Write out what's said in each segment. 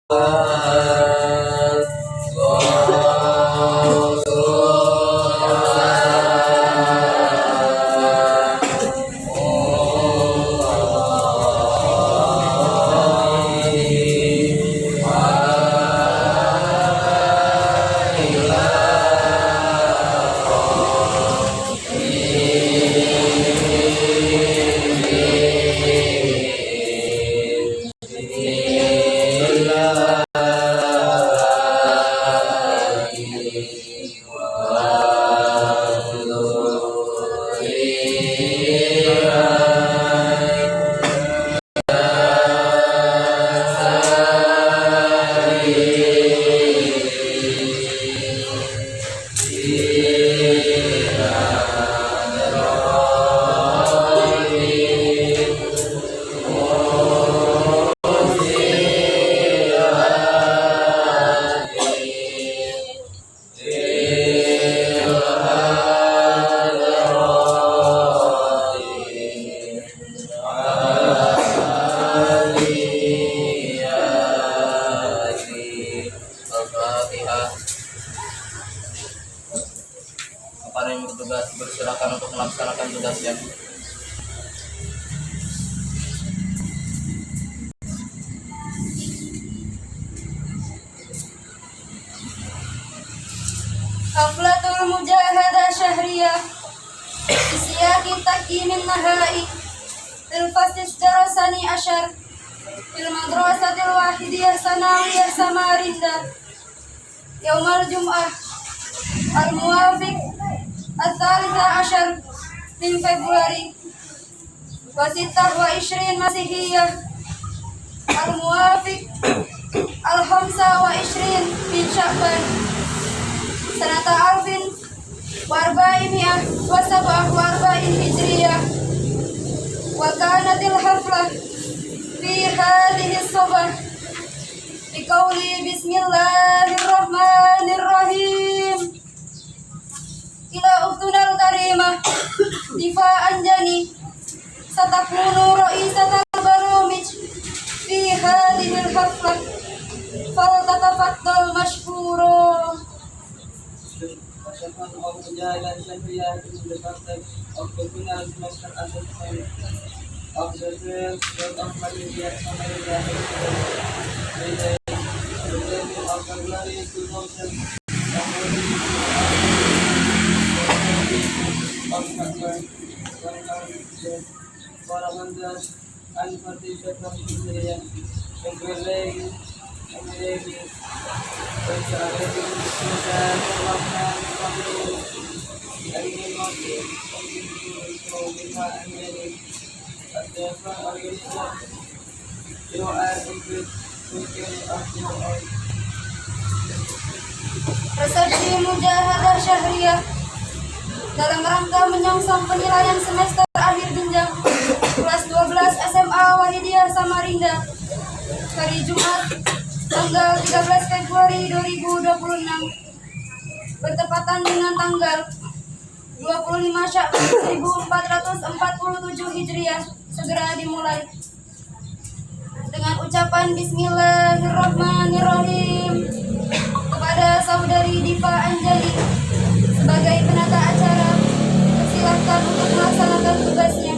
Kepada yang bertugas bersilakan untuk melaksanakan tugasnya. Haflatul Mujahadah Syahriyah Isyaki Takimin Nahai Fil Fasis Darasani Asyar Fil Madrasatil Wahidiyah Sanawiyah Samarinda Yaumal Jum'ah Al-Muwafiq Al-Thalitha Asyar min Februari Wasitah wa Ishrin Masihiyah Al-Muwafiq Al-Khamsa wa Ishrin min Sya'ban Sanata Alfin Warba'imiyah Wasabah Warba'in Hijriyah Wa kanatil haflah Fi hadihis sobah Biqawli Bismillahirrahmanirrahim Ila uktunal karimah Difa'an jani Satakunu ra'isatal barumij Fi hadihil haflah Faltatafaddal mashkuro Masyarakat Allah Jalla Syahriah itu mendekat Al-Qur'an semester asal Al-Jazir dan Al-Maliyah Al-Maliyah Al-Qablari itu Nausan Al-Qur'an Para mandas Al-Fatih Syekh Hijriyah yang berlagi Resepsi Mujahadah Syahriyah dalam rangka menyongsong penilaian semester akhir jenjang kelas 12 SMA Wahidiyah Samarinda hari Jumat tanggal 13 Februari 2026 bertepatan dengan tanggal 25 Sya'ban 1447 Hijriah segera dimulai dengan ucapan Bismillahirrahmanirrahim kepada saudari Diva Anjali sebagai penata acara silakan untuk melaksanakan tugasnya.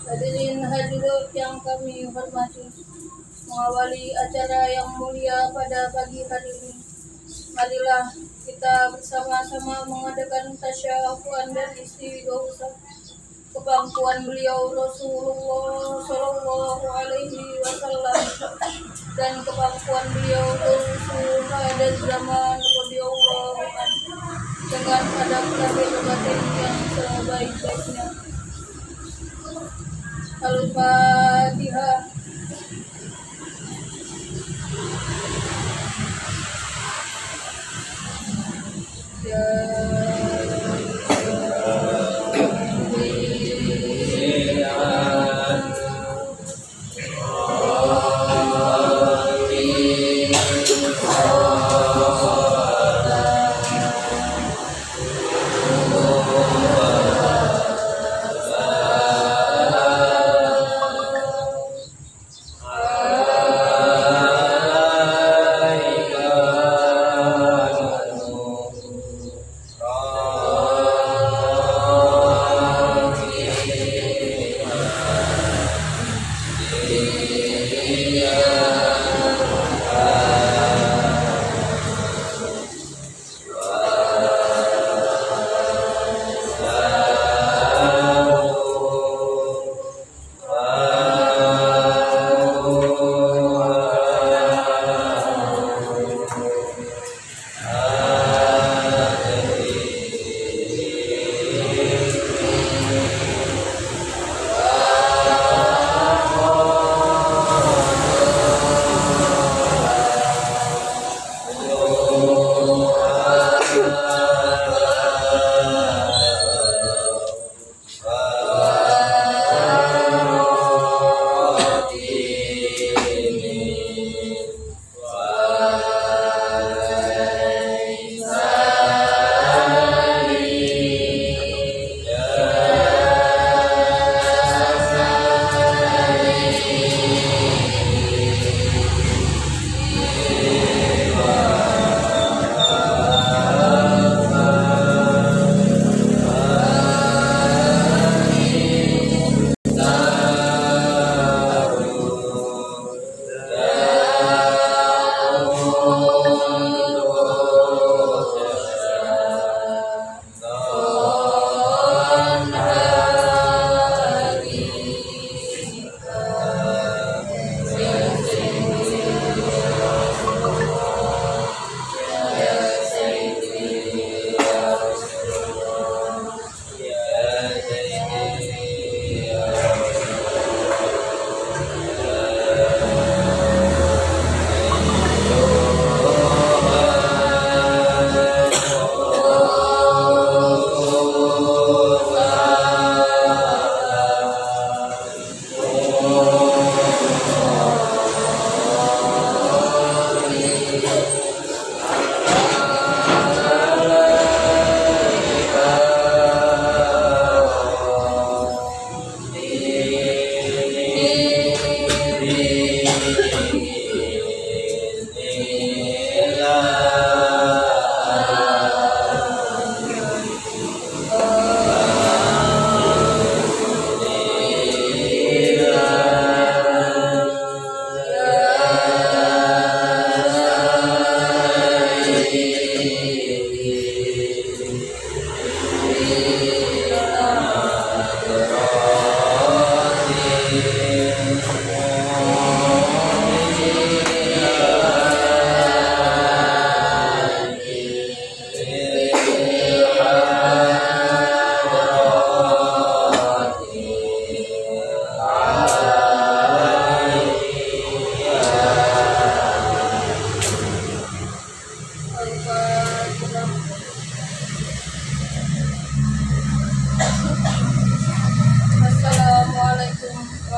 Hadirin hadirat yang kami hormati, mengawali acara yang mulia pada pagi hari ini, marilah kita bersama-sama mengadakan tasyakuran dan istighosah kebangkuan beliau Rasulullah Sallallahu Alaihi Wasallam dan kebangkuan beliau Rasulullah dan zaman radhiyallahu anhu dengan adab lahir batin yang sebaik-baiknya. Al-Fatihah. Ya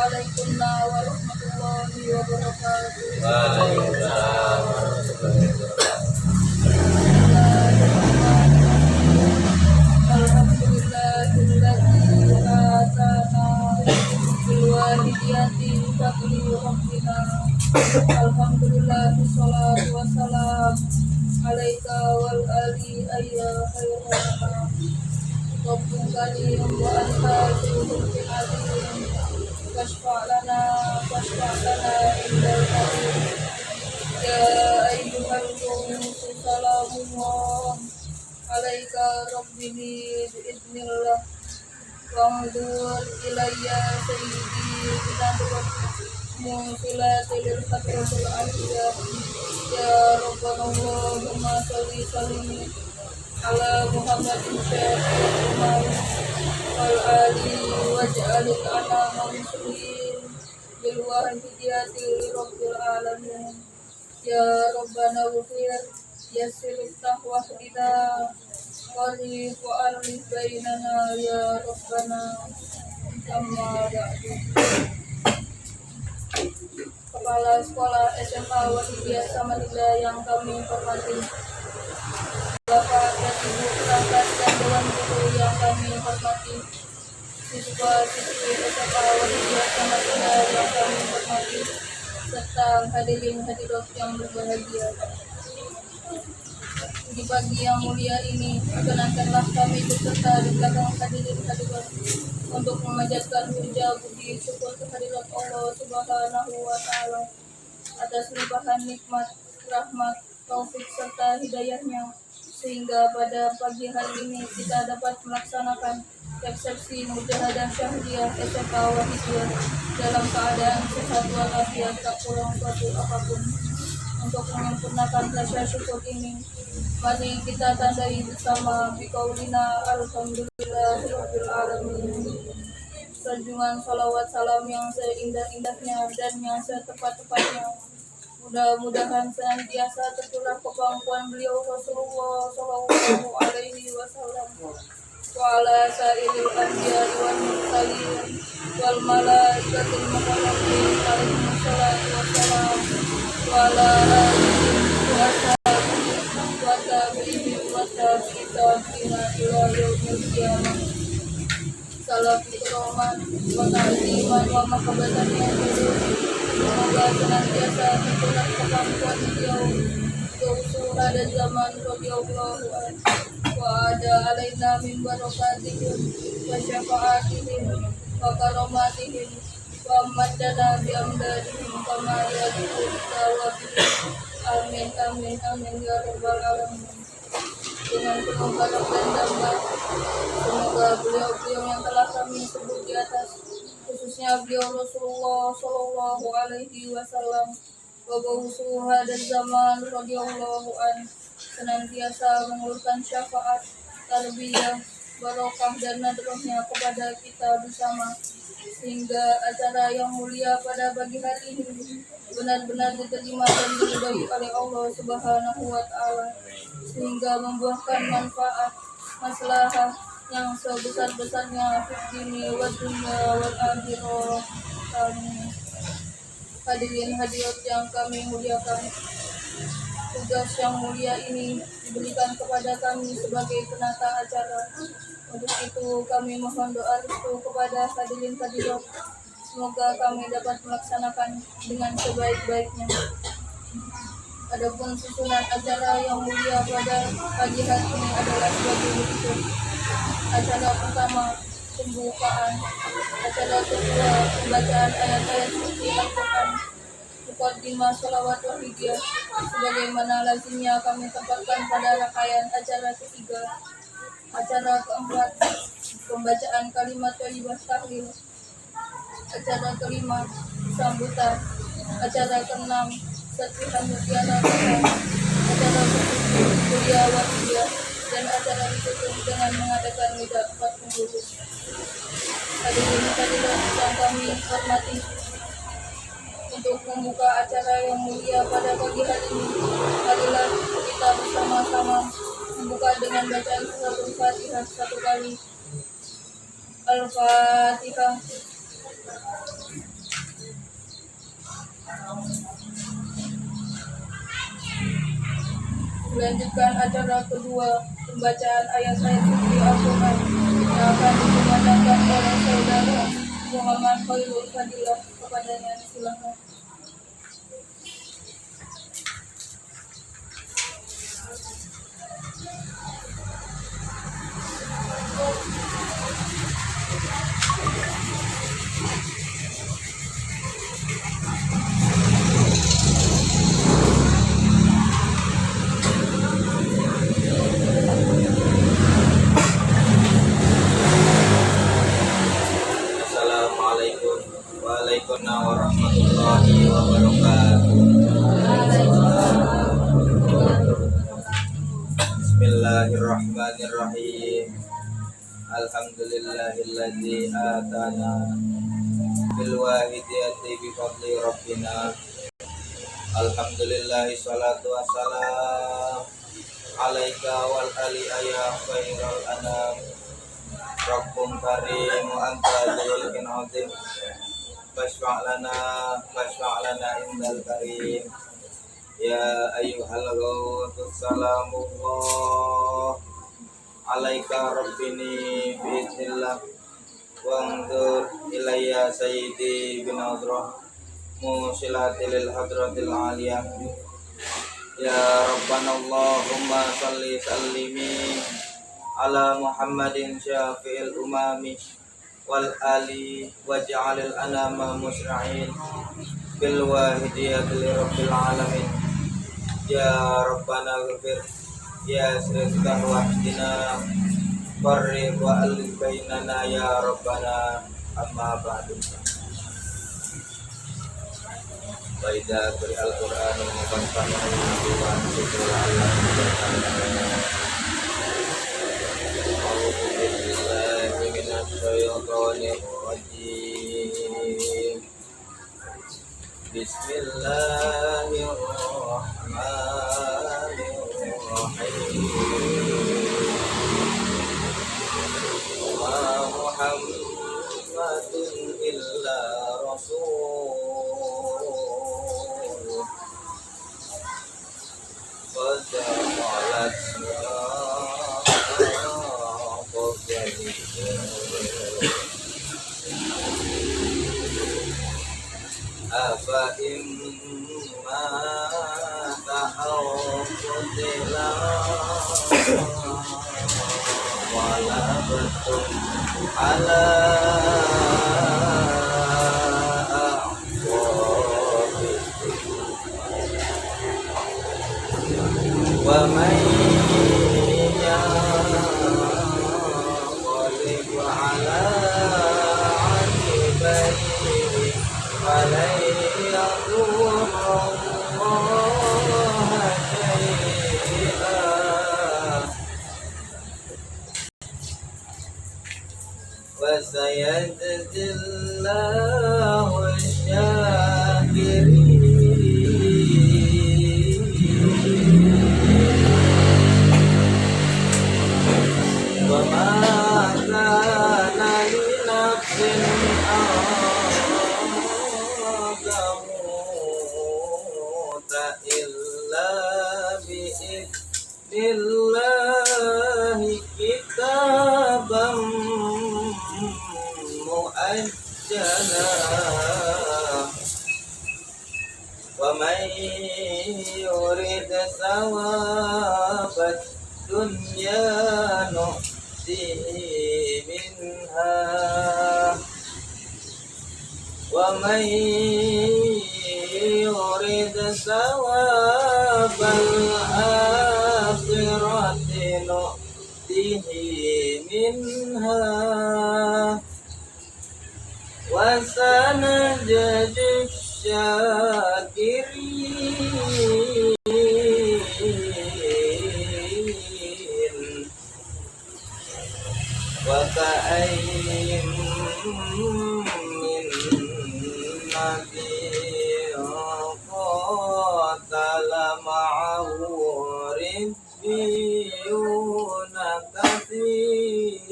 Waalaikumsalam warahmatullahi wabarakatuh. Waalaikumsalam warahmatullahi wabarakatuh. Alhamdulillahilladzi atana bil walidayni fadli rabbina. Alhamdulillah wassalatu wassalam alaika wal ali ayya khairana. Rabbul karim wa anta dzul alim. Washfa' lana indal karim. Ya ayyuhal qawmu salamullah alaika rabbi biiznillah. Wa'udur ilayya sayyidi binadrat musilatil fatratul aliyah. Ya Rabbana Allahumma salli sallim ala Muhammadin syafi'il umar wal ali waj'alil anama muslimin bil wahidiyati rabbil alamin. Ya Rabbana ghfir yassir wahdina warif wa alif bainana ya Rabbana. Amma ba'du. Kepala Sekolah SMA Wahidiyah Samarinda yang kami hormati, Bapak dan Ibu perangkat dan Dewan Guru yang kami hormati, siswa-siswi SMA Wahidiyah Samarinda yang kami hormati, serta hadirin hadirat yang berbahagia. Di pagi yang mulia ini, perkenankanlah kami beserta di belakang hadirin hadirat untuk memanjatkan puja puji syukur kehadirat Allah Subhanahu wa Ta'ala atas limpahan nikmat, rahmat, taufik serta hidayahnya, sehingga pada pagi hari ini kita dapat melaksanakan resepsi mujahadah syahriah SMA Wahidiyah dalam keadaan sehat walafiat, tak kurang suatu apapun. Untuk menyempurnakan rasa syukur ini, mari kita tandai bersama biqaulina alhamdulillahirabbil alamin. Sanjungan salawat salam yang seindah-indahnya dan yang setepat-tepatnya mudah-mudahan senantiasa tercurah ke pangkuan beliau Rasulullah Shallallahu Alaihi Wasallam wa ala sairil anbiya'i wal mursalin wal malaikatil muqarrabin alaihi wassalatu wassalam wa ala alihi wa ashabihi wa tabi'in wa tabi'in ila yaumil qiyamah. Salam rahmat wa ta'ziman wa mahabbatan yang dulu. Semoga senantiasa tercurah ke pangkuan beliau Rasulullah dan zaman radhiyallahu anhu wa ada alaina min barakatihim wa syafaatihim wa karamatihim wa maddana bi amdadihim kama yadhu tawabihim. Amin amin amin ya rabbal alamin. Dengan penuh harap dan damai, semoga beliau-beliau yang telah kami sebut di atas, khususnya beliau Rasulullah Shallallahu Alaihi Wasallam, Wabahusuha dan zaman radhiyallahu an, senantiasa mengulurkan syafaat, tarbiyah, barokah dan nadrohnya kepada kita bersama, sehingga acara yang mulia pada pagi hari ini benar-benar diterima dan diridhai oleh Allah Subhanahu wa Ta'ala, sehingga membuahkan manfaat maslahah yang sebesar-besarnya fid dini wa dunya wal akhirah. Amin. Hadirin hadirat yang kami muliakan, tugas yang mulia ini diberikan kepada kami sebagai penata acara. Untuk itu kami mohon doa restu kepada hadirin hadirat, semoga kami dapat melaksanakan dengan sebaik-baiknya. Adapun susunan acara yang mulia pada pagi hari ini adalah sebagai berikut. Acara pertama, pembukaan. Acara kedua, pembacaan ayat-ayat suci Al-Quran. Muqaddimah sholawat wahidiyah, sebagaimana lazimnya kami tempatkan pada rangkaian acara ketiga. Acara keempat, pembacaan kalimat thayyibah tahlil. Acara kelima, sambutan. Acara keenam, serpihan mutiara merah. Acara ketujuh, kuliah wahidiyah, dan acara ditutup dengan mengadakan nida 40. Hadirin hadirat yang kami hormati, untuk membuka acara yang mulia pada pagi hari ini, marilah kita bersama-sama membuka dengan bacaan suratul Fatihah satu kali. Al-Fatihah. Dilanjutkan acara kedua, pembacaan ayat-ayat suci Al-Quran yang akan dikumandangkan oleh saudara Muhammad Khairul Fadilah kepadanya. Silakan. Assalamualaikum warahmatullahi wabarakatuh. Bismillahirrahmanirrahim. Alhamdulillahilladzi atana bil wahidiyati bi fadli rabbina. Alhamdulillahi salatu wassalam alaika wal ali ya khairal anam. Rabbun karim wa anta dzul azim. Fashfa' lana indal karim. Ya ayyuhal ghawthus salamullah alaika rabbini bi'idznillah wanzur ilayya sayyidi binadrah musilati lil hadratil aliyah. Ya rabbana Allahumma salli sallimi ala Muhammadin syafi'il umami wal ali waj'alil anama musra'in bil wahidiyati li rabbil alamin. Ya rabbana ghafir ya sirrika wahdina qarrib wa alif bainana ya rabbana amma ba'du. Wa idza qira'al qur'anu fasta'i'u billahi minasy syaithanir rajim. Bismillahirrahmanirrahim. Wa Muhammadun illa rasul qad qalat afa imma ta'awudila wala betul ala wa may yaqlib ala aqibaihi falan yadurra Allah syai'an wa sayajzillahu asy-syakirin. Billahi kitabam muajjala wa man yurid sawabat dunya nu'tihi minha wa man yurid sawabal akhirati nu'tihi minha wa sanajzi syakirin. Wa ka'ayyin min nabiyyin qatala ma'ahu ribbiyuna katsir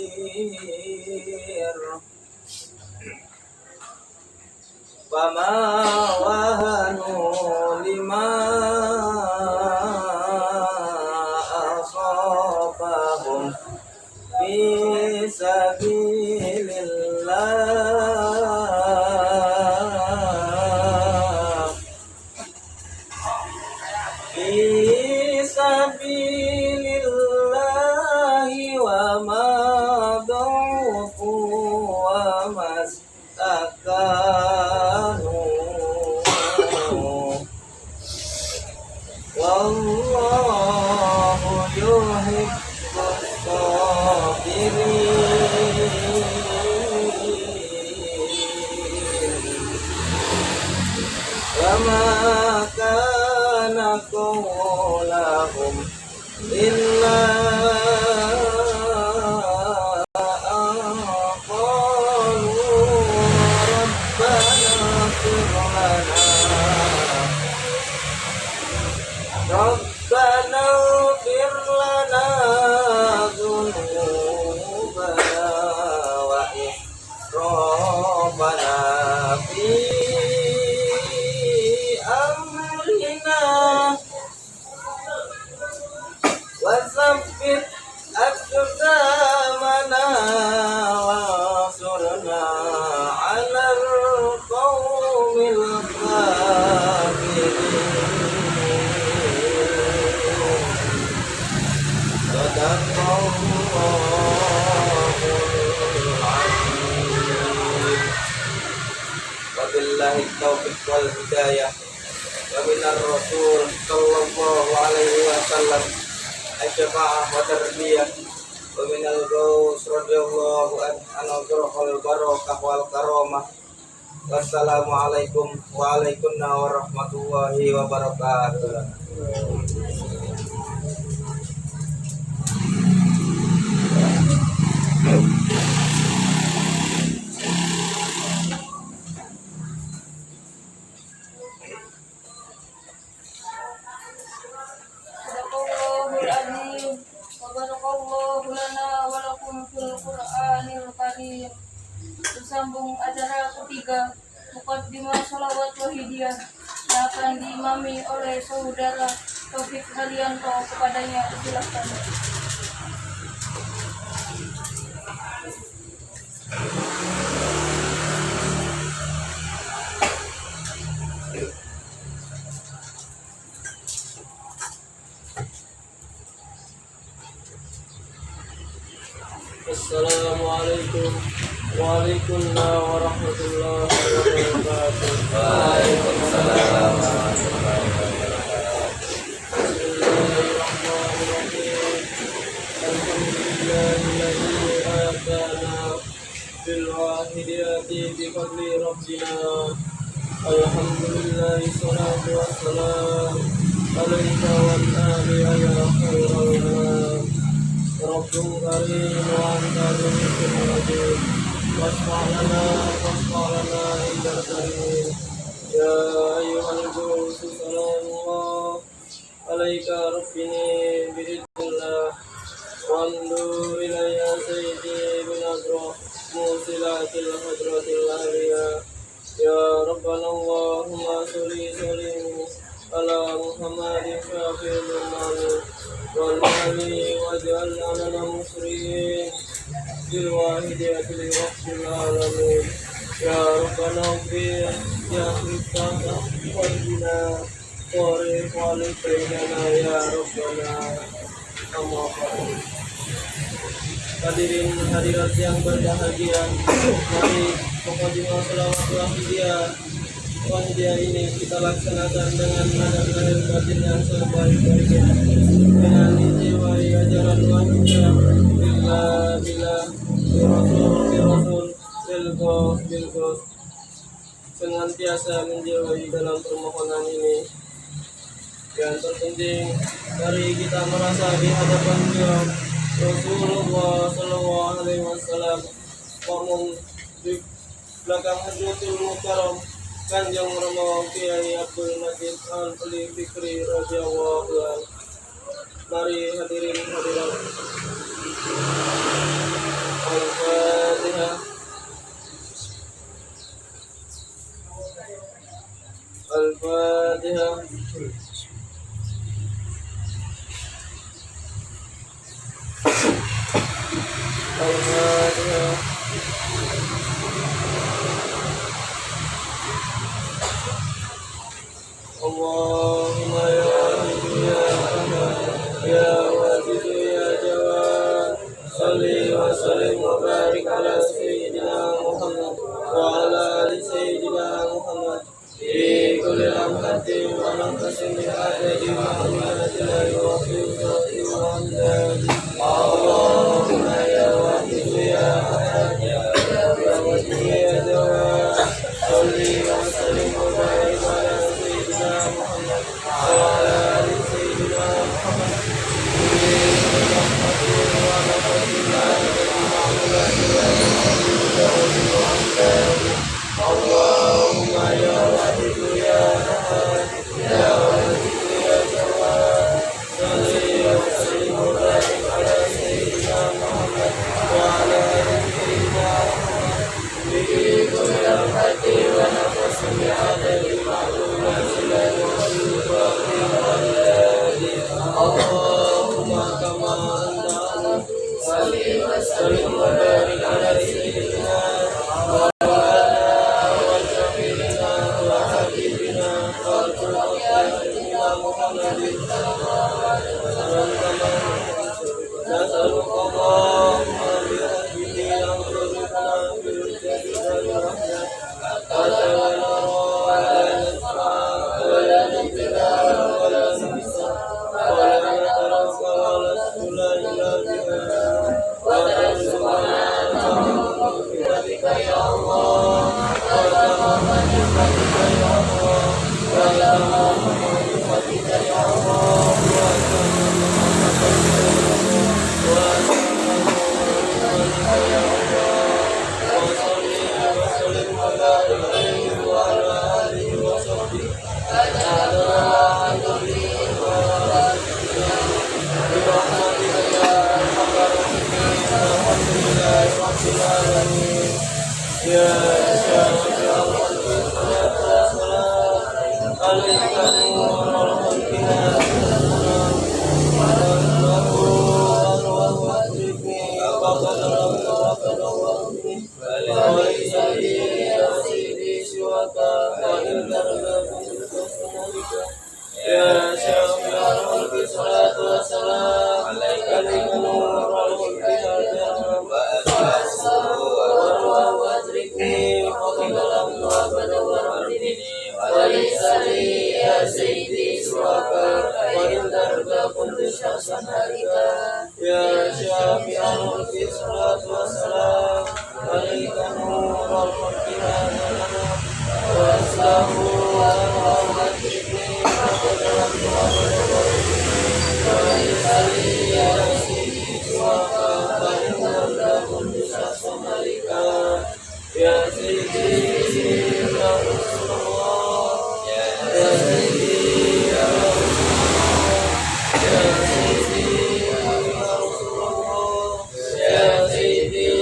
fama wahanu lima mastakanu wallahu yuhibbus sabirin wa ma kana qawlahum illa ربنا اغفر لنا ذنوبنا وإسرافنا في أمرنا وثبت أقدامنا وانصرنا على القوم الكافرين wabillahi taufiq wal hidayah wa minar rasul sallallahu alaihi wasallam asyafa'ah wa tarbiyah wa minal gaus radiyallahu anhu barakah wal karamah. Wassalamualaikum warahmatullahi wabarakatuh. Sadaqallahul azim wa barakallahu lana wa lakum fil Qur'anil Karim. Bersambung acara ketiga Muqaddimah Shalawat Wahidiyah yang akan diimami oleh saudara Taufik Haryanto. Kepadanya silakan. Assalamualaikum waalaikumsalam warahmatullahi wabarakatuh. Waalaikumsalam warahmatullahi wabarakatuh. Bismillahirrahmanirrahim. Alhamdulillahilladzi atana bil wahidiyati bi fadli rabbina. Alhamdulillahi salatu wassalam alaika wa ali ya khairal anam. Rabbul karim wa antarul karim wasfa'lana indal karim ya ayyuhal qudus salamullah alaika rabbini biridillah wandu ilayya sayyidi binadro musilatil hadratil aliyah ya rabbana Allahumma sholli ala Muhammadin syafil umami والآلي واجعلنا لنا مسرين بالواحدية لرب العالمين يا ربنا اغفر يا خلقنا واهدنا طريق والدينا يا ربنا أما بعد. Hadirin hadirat yang berbahagia, mari Muqaddimah Shalawat Wahidiyah ini kita laksanakan dengan nada-nada batin yang sebaik-baiknya, dengan dijiwai ajaran wahidiyah bila Rasul bilgos senantiasa menjiwai dalam permohonan ini. Yang terpenting, mari kita merasa di hadapan beliau Rasulullah Sallallahu Alaihi Wasallam, makmum di belakang Hadratul Mukarram Kanjeng Rama Kiai Abdul Majid Al-Ali Fikri radhiyallahu anhu. Mari hadirin hadirat. Al-Fatihah. Al-Fatihah. Al-Fatihah. Allahumma ya Wahid ya Ahad ya Wajid ya Jawad salli wa sallim wa barik ala sayyidina Muhammad صلي وسلم وبارك على سيدنا محمد وعلى آل سيدنا محمد اللهم يا واحد يا أحد يا واحد يا جواد صلي وسلم وبارك على سيدنا محمد وعلى آل سيدنا محمد بكل لمحة ونفس بعدد معلومات الله اللهم كما أنعمت صلي وسلم وبارك على سيدنا مولانا وشفيعنا وحبيبنا وقرة محمد نسألك اللهم بحبه أن ترزقنا بالرشد والرحمة حتى لا نرى ولا نسمع ولا نبتلى ولا ننسى ولا نترك ولا نسأل إلا بها وترزقنا بك يا الله وتمام بك يا الله وتمام بك يا الله Ya Syafi al-Mulki salatu wassalam alaika nurul mulki wa aslahu wa rahmatihi wa dalam wa isali ya sayyidi wa barinda kundusamalika ya sayyidi ya Rasulullah ya sayyidi ya Rasulullah ya sayyidi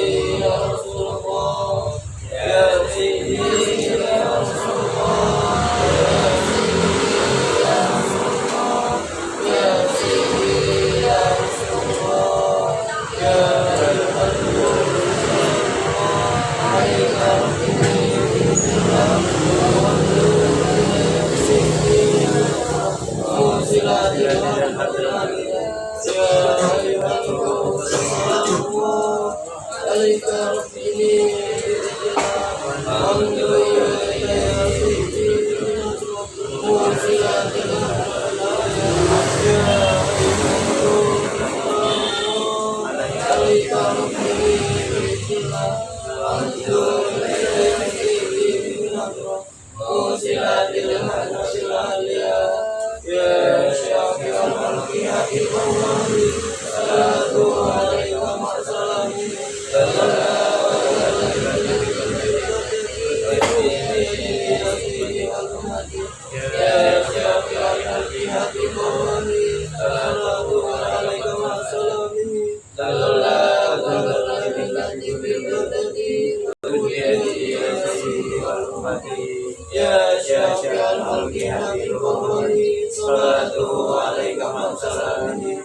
Ya syafi'al mulki habil bukhari salatu alaika masalami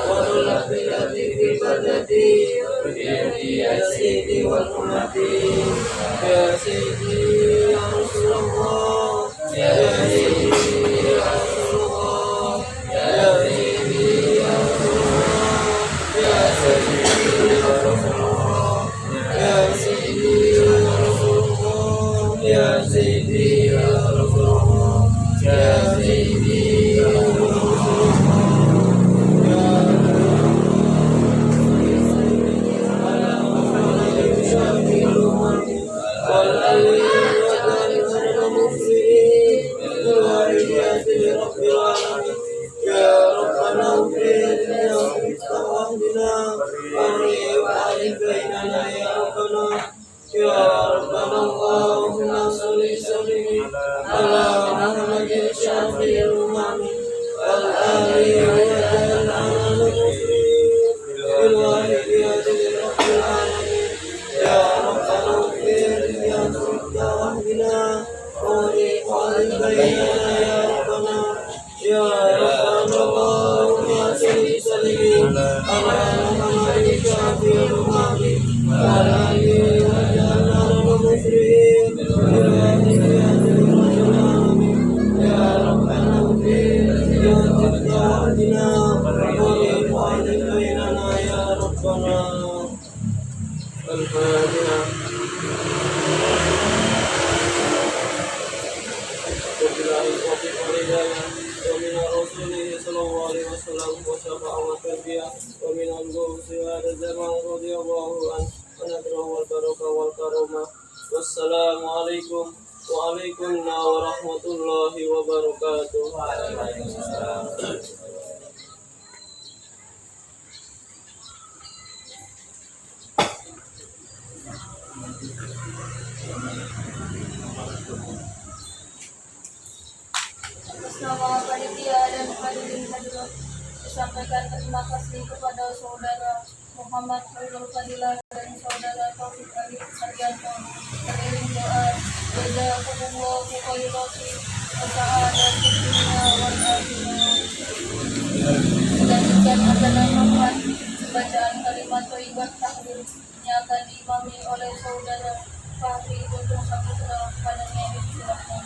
Wadulah bilatik ibadati Bidiyati ya sayyidi wal umati Ya sayyidi ya Rasulullah Ya sayyidi ya Rasulullah Ya sayyidi ya Rasulullah Ya sayyidi ya Rasulullah Ya sayyidi ya Rasulullah Ya sayyidi ya Rasulullah Ya sayyidi ya Rasulullah والأمين وجعل المسلمين بالوالدات لرب العالمين يا ربنا اغفر لنا واهدنا وقرب عليك بيننا يا ربنا يا ربنا اللهم صل وسلم على محمد شافع الأمم والآل وجعل المسلمين بالوالدات لرب العالمين يا ربنا اغفر لنا واهدنا وقرب عليك بيننا يا ربنا يا ربنا اللهم صل وسلم على محمد شافع الأمم والآل وجعل المسلمين بالوالدات لرب العالمين يا ربنا اغفر لنا واهدنا وقرب عليك بيننا يا ربنا الفاتحة. وبالله التوفيق والهداية ومن رسوله صلى الله عليه وسلم وشفاعة وتربية ومن الغوث هذا الزمان رضي الله عنه ونذره والبركة والكرامة والسلام عليكم وعليكم ورحمة الله وبركاته. Atas nama panitia dan hadirin hadirat, disampaikan terima kasih kepada saudara Muhammad Khairul Fadilah dan saudara Taufik Ali Sarjanto. Teriring doa jazakumullahu khairan wasa'adat dunia wal akhirah. Selanjutnya akan dilakukan bacaan kalimat thayyibah takbir yang akan diimami oleh saudara Fahri Guntur Saputra. Padanya disilakan.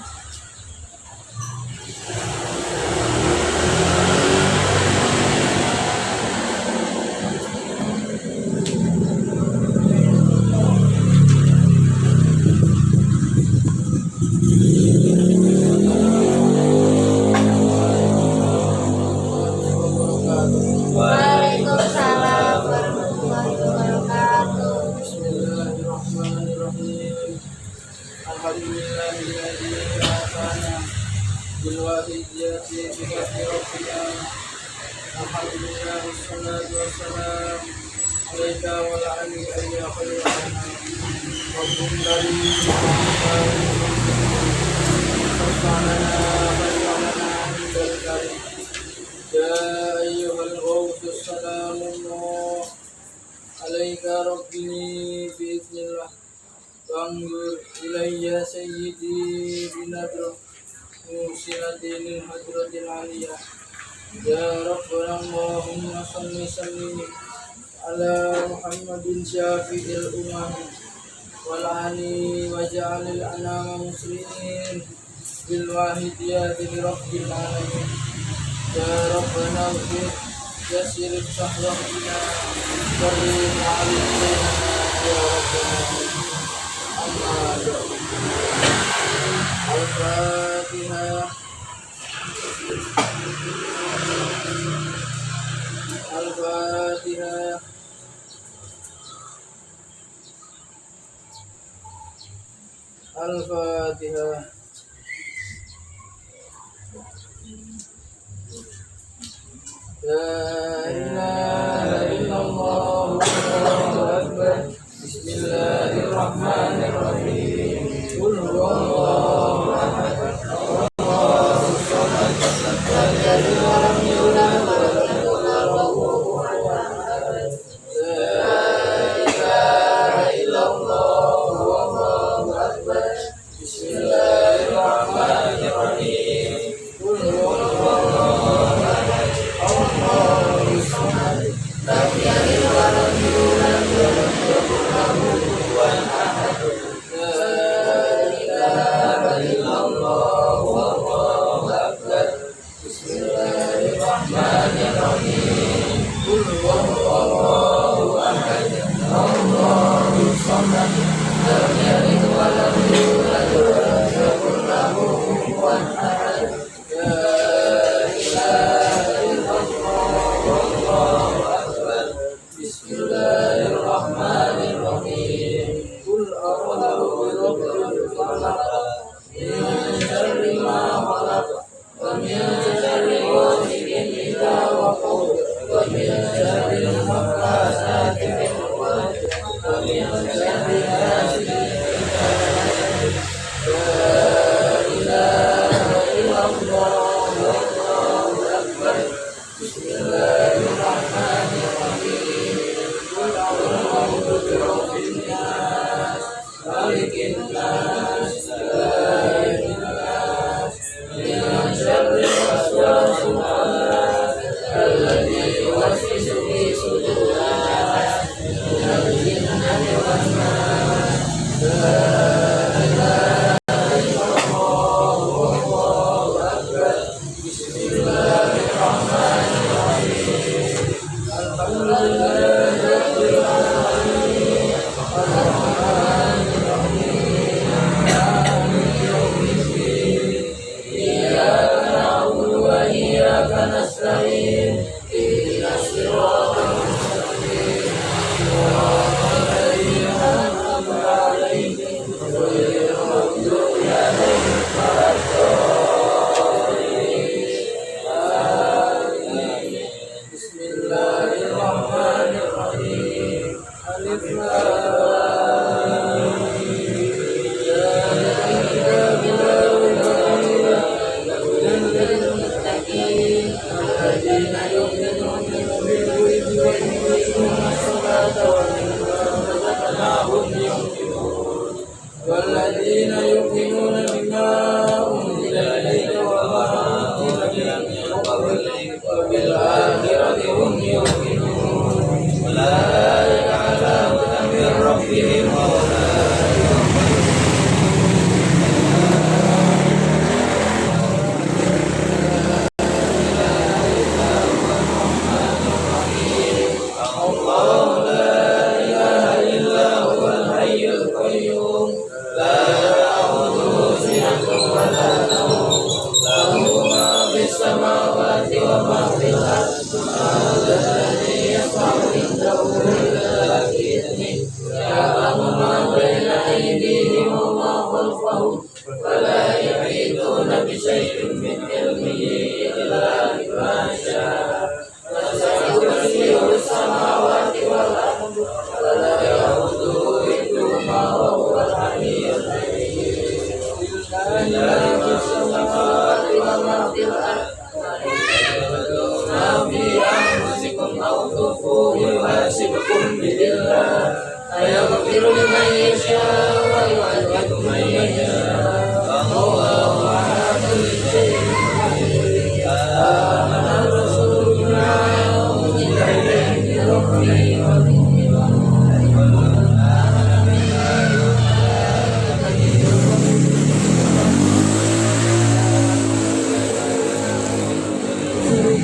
Waalaikumsalam warahmatullahi wabarakatuh. Bismillahirrahmanirrahim. Alhamdulillahilladzi afana bil wahidiyati bi fadli rabbina. Alhamdulillah wassalatu wassalam alaika wa ala alika ya khairul anam. Rabbul karim ya ayyuhal ghawthus salamullah alaika rabbi biiznillah wangur ilayya sayyidi binadro musilatin hadratil aliyah ya rabbana allahumma salli sallim ala muhammadin syafi'il umam wal ali waj'alil anama muslimin bil wahidiyati rabbil alamin ya rabbana ughfir يسر الشهر بنا كريم علينا يا ربنا الفاتحة الفاتحة الفاتحة. لا إله إلا الله والله أكبر. بسم الله الرحمن الرحيم. قل هو الله أحد الله الصمد لم يلد ولم يولد ولم يكن له كفوا أحد. لا إله إلا الله والله أكبر. بسم الله الرحمن الرحيم. قل هو الله أحد الله الصمد لم يلد ولم يولد ولم يكن له كفوا أحد. والذين يؤمنون بما أنزل إليك وما أنزل من قبلك وبالآخرة هم يوقنون أولئك على هدى من ربهم وأولئك الله لا إله إلا هو الحي القيوم لا تأخذه سنة ولا نوم له ما في السماوات وما في الأرض هذا الذي يشفع عنده إلا بإذنه يعلم ما بين أيديهم وما خلفهم ولا يحيطون بشيء من علمه إلا بما شاء وسع كرسيه السماوات والأرض ولا يؤوده حفظهما وهو العلي العظيم لله ما في السماوات وما في الأرض ما في أنفسكم أو تخفوه يحاسبكم به الله فيغفر لمن يشاء ويعذب من يشاء الله على كل شيء قدير آمن الرسول بما أنزل إليه من ربه والمؤمنون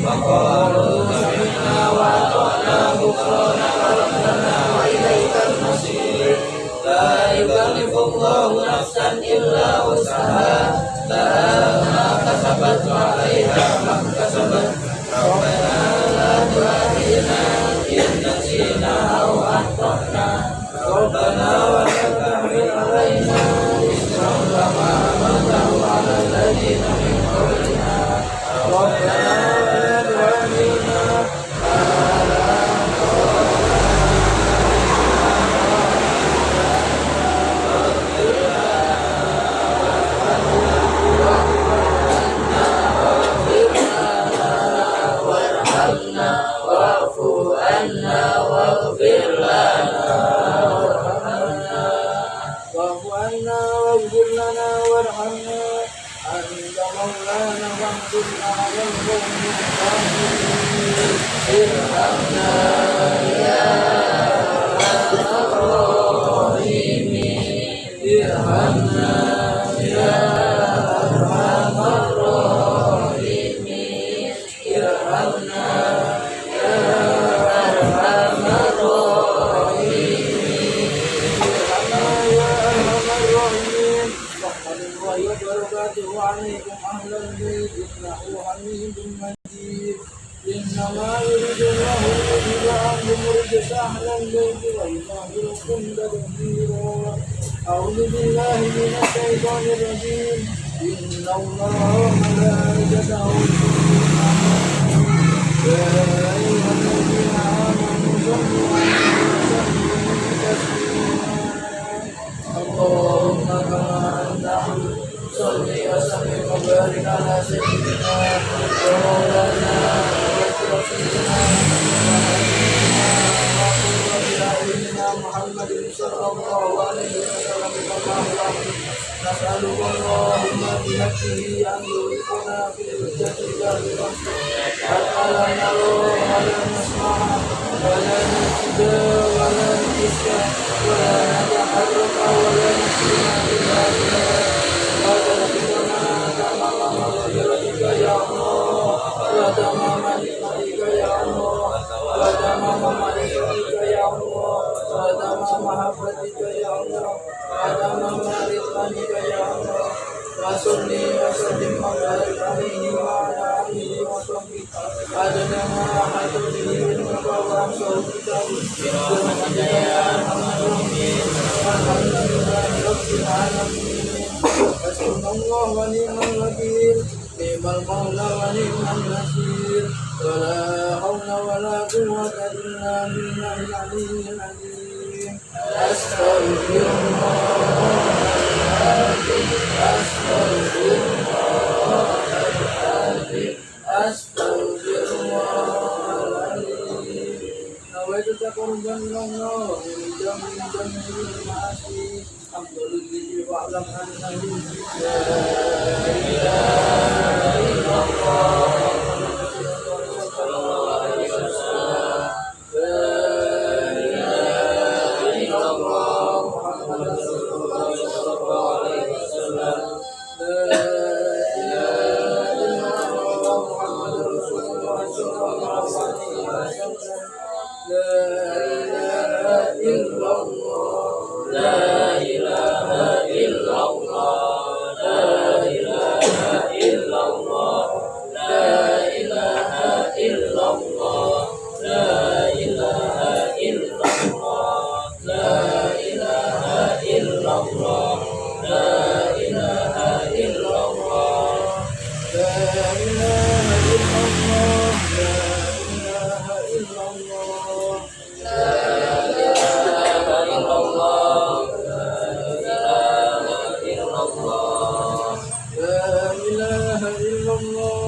وقالوا سمعنا وأطعنا غفرانك ربنا وإليك المصير لا يكلف الله نفسا إلا وسعها لها ما كسبت وعليها ما اكتسبت ربنا لا تؤاخذنا إن نسينا أو أخطأنا ربنا ولا تحمل علينا إصرا كما حملته على الذين من قبلنا ربنا ولا تحملنا واغفر لنا وارحمنا أنت مولانا فانصرنا على القوم الكافرين ارحمنا يا أرحم الراحمين ارحمنا يا أرحم الراحمين ارحمنا يا أرحم الراحمين وبركاته عليكم أهل البيت إنه حميد مجيد إنما يريد الله ليذهب عنكم الرجس أهل البيت ويطهركم تطهيرا أعوذ بالله من الشيطان الرجيم إن الله وملائكته يصلون على النبي يا أيها الذين آمنوا صلوا عليه وسلموا تسليما اللهم كما أنعمت صل وسلم وبارك على سيدنا ومولانا ورسولنا ونبينا محمد صلى الله عليه وسلم كما نسألك اللهم بنفسه أن يرزقنا في الحجة الباقرة حتى لا نرى ولا نسمع ولا نهتدى ولا نخشى ولا نتحرك ولا نسمع إلا بك وترزقنا تمام مغفرتك يا الله وتمام نعمتك يا الله وتمام معرفتك يا الله وتمام محبتك يا الله وتمام رضوانك يا الله وصل وسلم وبارك عليه وعلى آله وصحبه عدد ما أحاط به علمك وأحصاه كتابك برحمتك يا أرحم الراحمين والحمد لله رب العالمين حسبنا الله ونعم الوكيل نعم المولى ونعم النصير ولا حول ولا قوة إلا بالله العلي العظيم أستغفر الله أستغفر الله العظيم نويت تقربا إلى الله من جميع المعاصي أفضل الذكر واعلم أنه لا إله إلا الله صلى الله عليه وسلم لا إله إلا الله محمد رسول الله صلى الله عليه وسلم لا إله إلا الله محمد رسول الله صلى الله عليه وسلم لا إله إلا الله لا إله إلا الله لا إله إلا الله لا إله إلا الله لا إله إلا الله لا إله إلا الله لا إله إلا الله لا إله إلا الله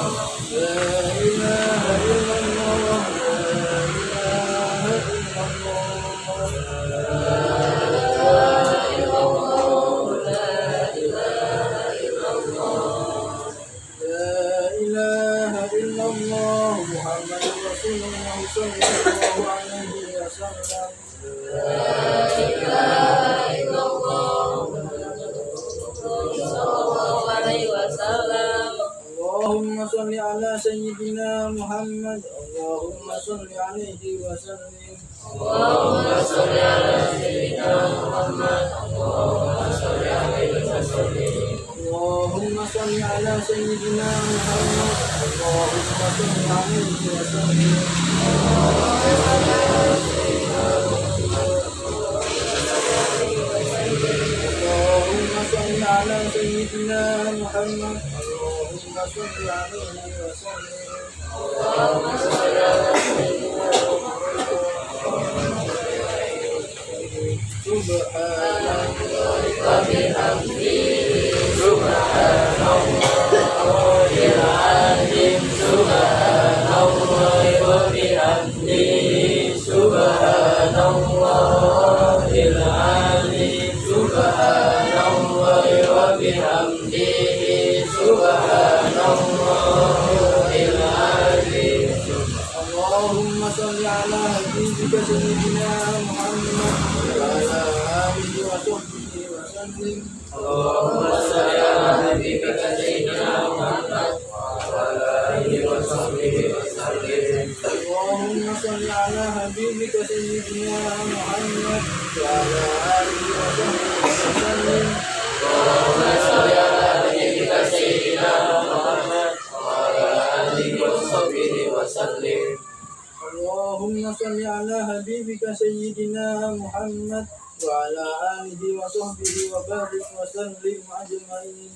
لا إله إلا الله لا إله إلا الله لا إله إلا الله محمد رسول الله صلى الله عليه وسلم اللهم صل على سيدنا محمد اللهم صل عليه وسلم اللهم صل على سيدنا محمد اللهم صل عليه وسلم اللهم صل على سيدنا محمد اللهم صل عليه وسلم اللهم صل على سيدنا محمد اللهم صل عليه وسلم اللهم صل على سيدنا سبحان الله وبحمده سبحان الله العظيم سبحان الله وبحمده سبحان الله العظيم سبحان الله وبحمده سبحان الله العظيم اللهم صل على حبيبك سيدنا محمد وعلى آله وصحبه وسلم اللهم صل على حبيبك سيدنا محمد وعلى آله وصحبه وسلم اللهم صل على حبيبك سيدنا محمد وعلى آله وصحبه وسلم اللهم صل على حبيبك سيدنا محمد وعلى آله وصحبه وسلم اللهم صل على حبيبك سيدنا محمد وعلى آله وصحبه وبارك وسلم أجمعين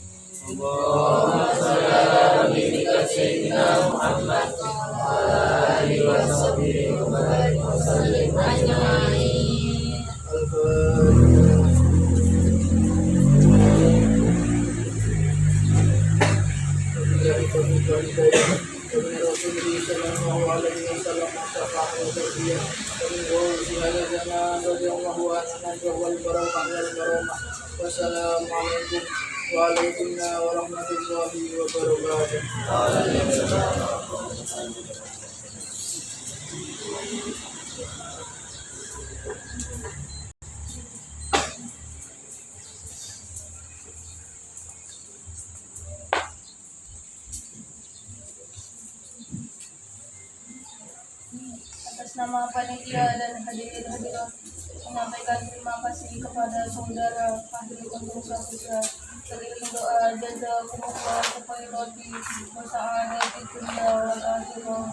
اللهم صل على حبيبك سيدنا محمد وعلى آله وصحبه وبارك وسلم أجمعين الفاتحة النبي صلى الله عليه وسلم الشفاعة والتربية ومن غوث هذا الزمان رضي الله عنه النجوى والبركة والكرامة والسلام عليكم وعليكم ورحمة الله وبركاته. Atas nama panitia dan hadirin-hadirat menyampaikan terima kasih kepada saudara Fahri Untung Saputra. Teriring doa jazakumullah khairan wa sa'adatul dunya wal akhirah.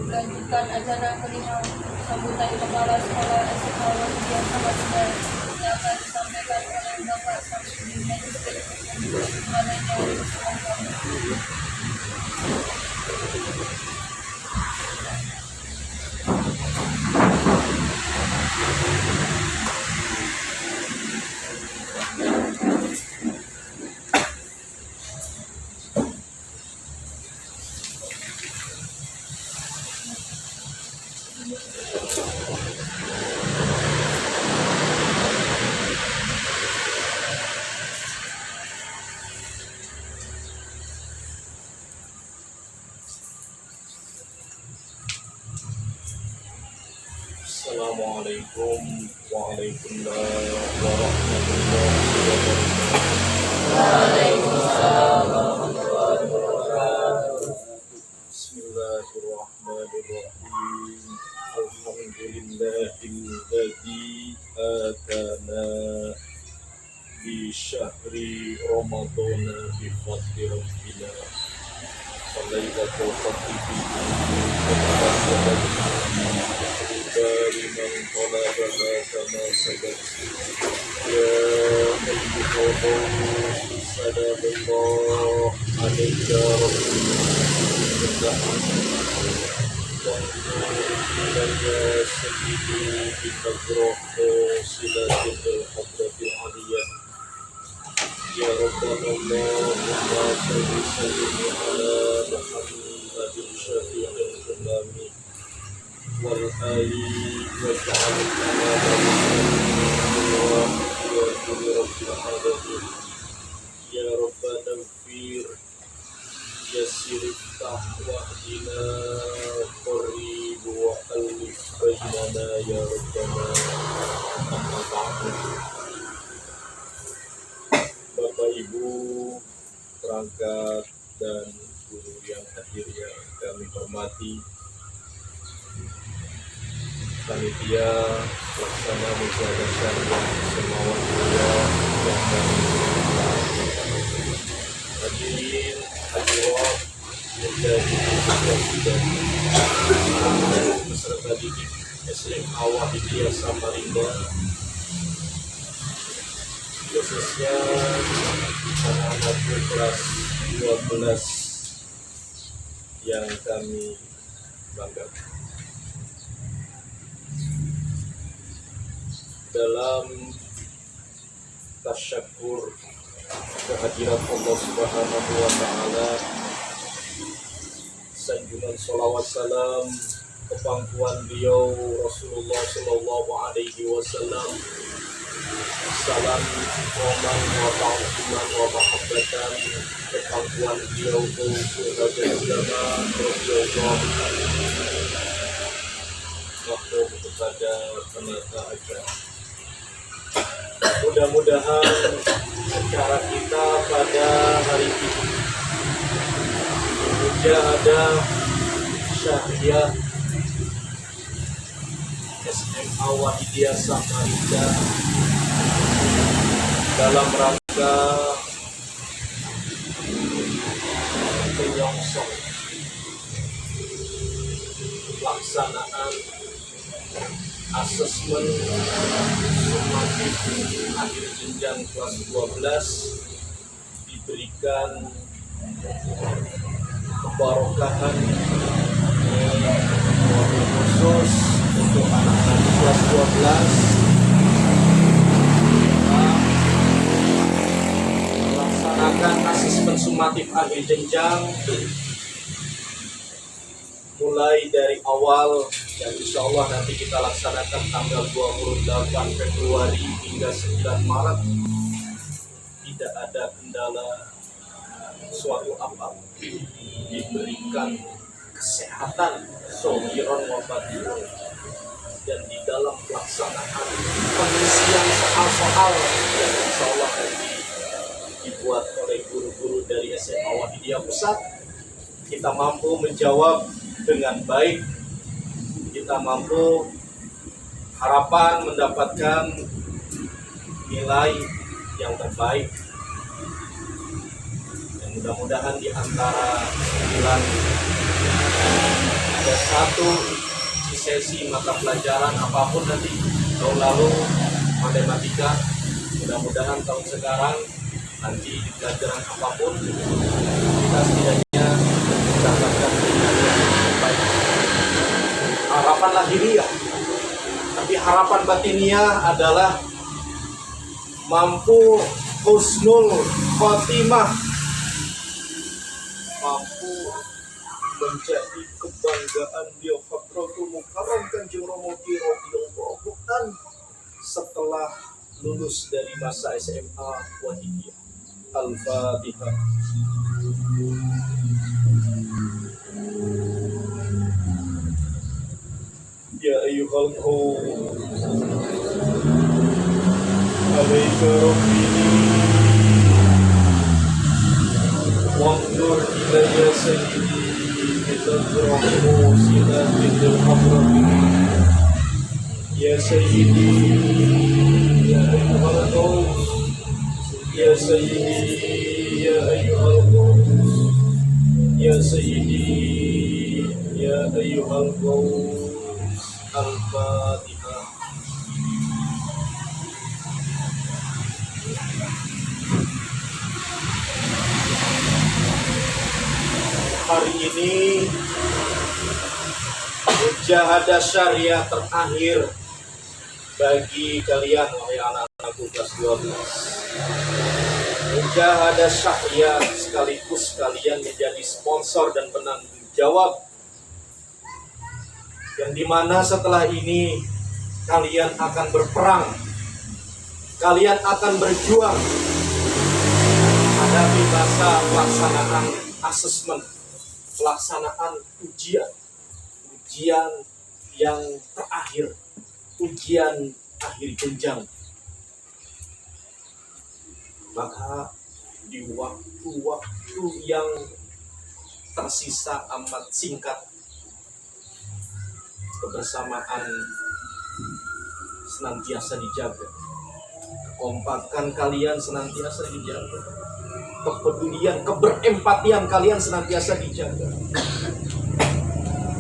Lanjutkan acara kelima sambutan kepala sekolah SMK Wahyudiyah Samarinda yang akan disampaikan oleh Bapak Samsudin Magister Manajer Sekolah. Assalamualaikum warahmatullahi wabarakatuh. Bismillahirrahmanirrahim. Alhamdulillahilladzi atana bi syahri ramadana bi fadli rabbina. Lailatul qadri fi لمن طلبها كما سبق يا أيها الروح سلام الله عليك يا رسول الله وانظر إلي سيدي بنظرة صلة الحضرة العليا يا ربنا اللهم صل وسلم على محمد شفيع الأمم والآل واجعل الكلام رب العالمين يا ربنا اغفر يسر واهدنا قريب وألف بيننا يا ربنا أما بعد. Bapak Ibu perangkat dan guru yang hadir yang kami hormati, panitia pelaksana musyawarah syariah Semawan Jaya yang kami hadirin hadirat menjadi peserta didik SMA Wahyudiyah Samarinda, khususnya anak-anak kelas 12 yang kami banggakan. Dalam tasyakur kehadiran Allah Subhanahu wa Ta'ala, sanjungan salawat salam kepangkuan beliau Rasulullah Sallallahu Alaihi Wasallam, salam rahman wa ta'ziman wa mahabbatan kepangkuan beliau Raja Ulama radhiyallahu anhu, maklum kepada penata acara. Mudah-mudahan acara kita pada hari ini Mujahadah Syariah SMA Wahyudiyah Samarinda dalam rangka menyongsong pelaksanaan asesmen sumatif akhir jenjang kelas 12 diberikan kebarokahan wabil khusus untuk anak-anak kelas 12 melaksanakan asesmen sumatif akhir jenjang mulai dari awal, dan insya Allah nanti kita laksanakan tanggal 28 Februari hingga 9 Maret. Tidak ada kendala suatu apa, diberikan kesehatan sohiron wabatiron, dan di dalam pelaksanaan pengisian soal-soal yang insya Allah nanti dibuat oleh guru-guru dari SMA Wahidiyah Pusat, kita mampu menjawab dengan baik, kita mampu harapan mendapatkan nilai yang terbaik. Dan mudah-mudahan di antara 9 ada satu di sesi mata pelajaran apapun nanti, tahun lalu matematika, mudah-mudahan tahun sekarang nanti di pelajaran apapun kita setidaknya mendapatkan nilai yang terbaik. Harapan lahiriah, tapi harapan batiniah adalah mampu husnul khotimah, mampu menjadi kebanggaan dia Hadratul Mukarram Kanjeng Romo radhiyallahu anhu setelah lulus dari masa SMA Wahidiyah. Al-Fatihah. Ya ayyuhal qawm alaika rabbini wanzur ilayya sayyidi bitadrahu sinatil hadrami ya sayyidi ya ayyuhal qawm ya sayyidi ya ayyuhal qawm ya sayyidi ya ayyuhal qawm. Al-Fatihah. Hari ini mujahadah syariah terakhir bagi kalian, wahai anak-anakku kelas 12. Mujahadah syariah sekaligus kalian menjadi sponsor dan penanggung jawab, yang dimana setelah ini kalian akan berperang, kalian akan berjuang menghadapi masa pelaksanaan asesmen, pelaksanaan ujian yang terakhir, ujian akhir jenjang. Maka di waktu-waktu yang tersisa amat singkat, kebersamaan senantiasa dijaga, kekompakan kalian senantiasa dijaga, kepedulian, keberempatian kalian senantiasa dijaga,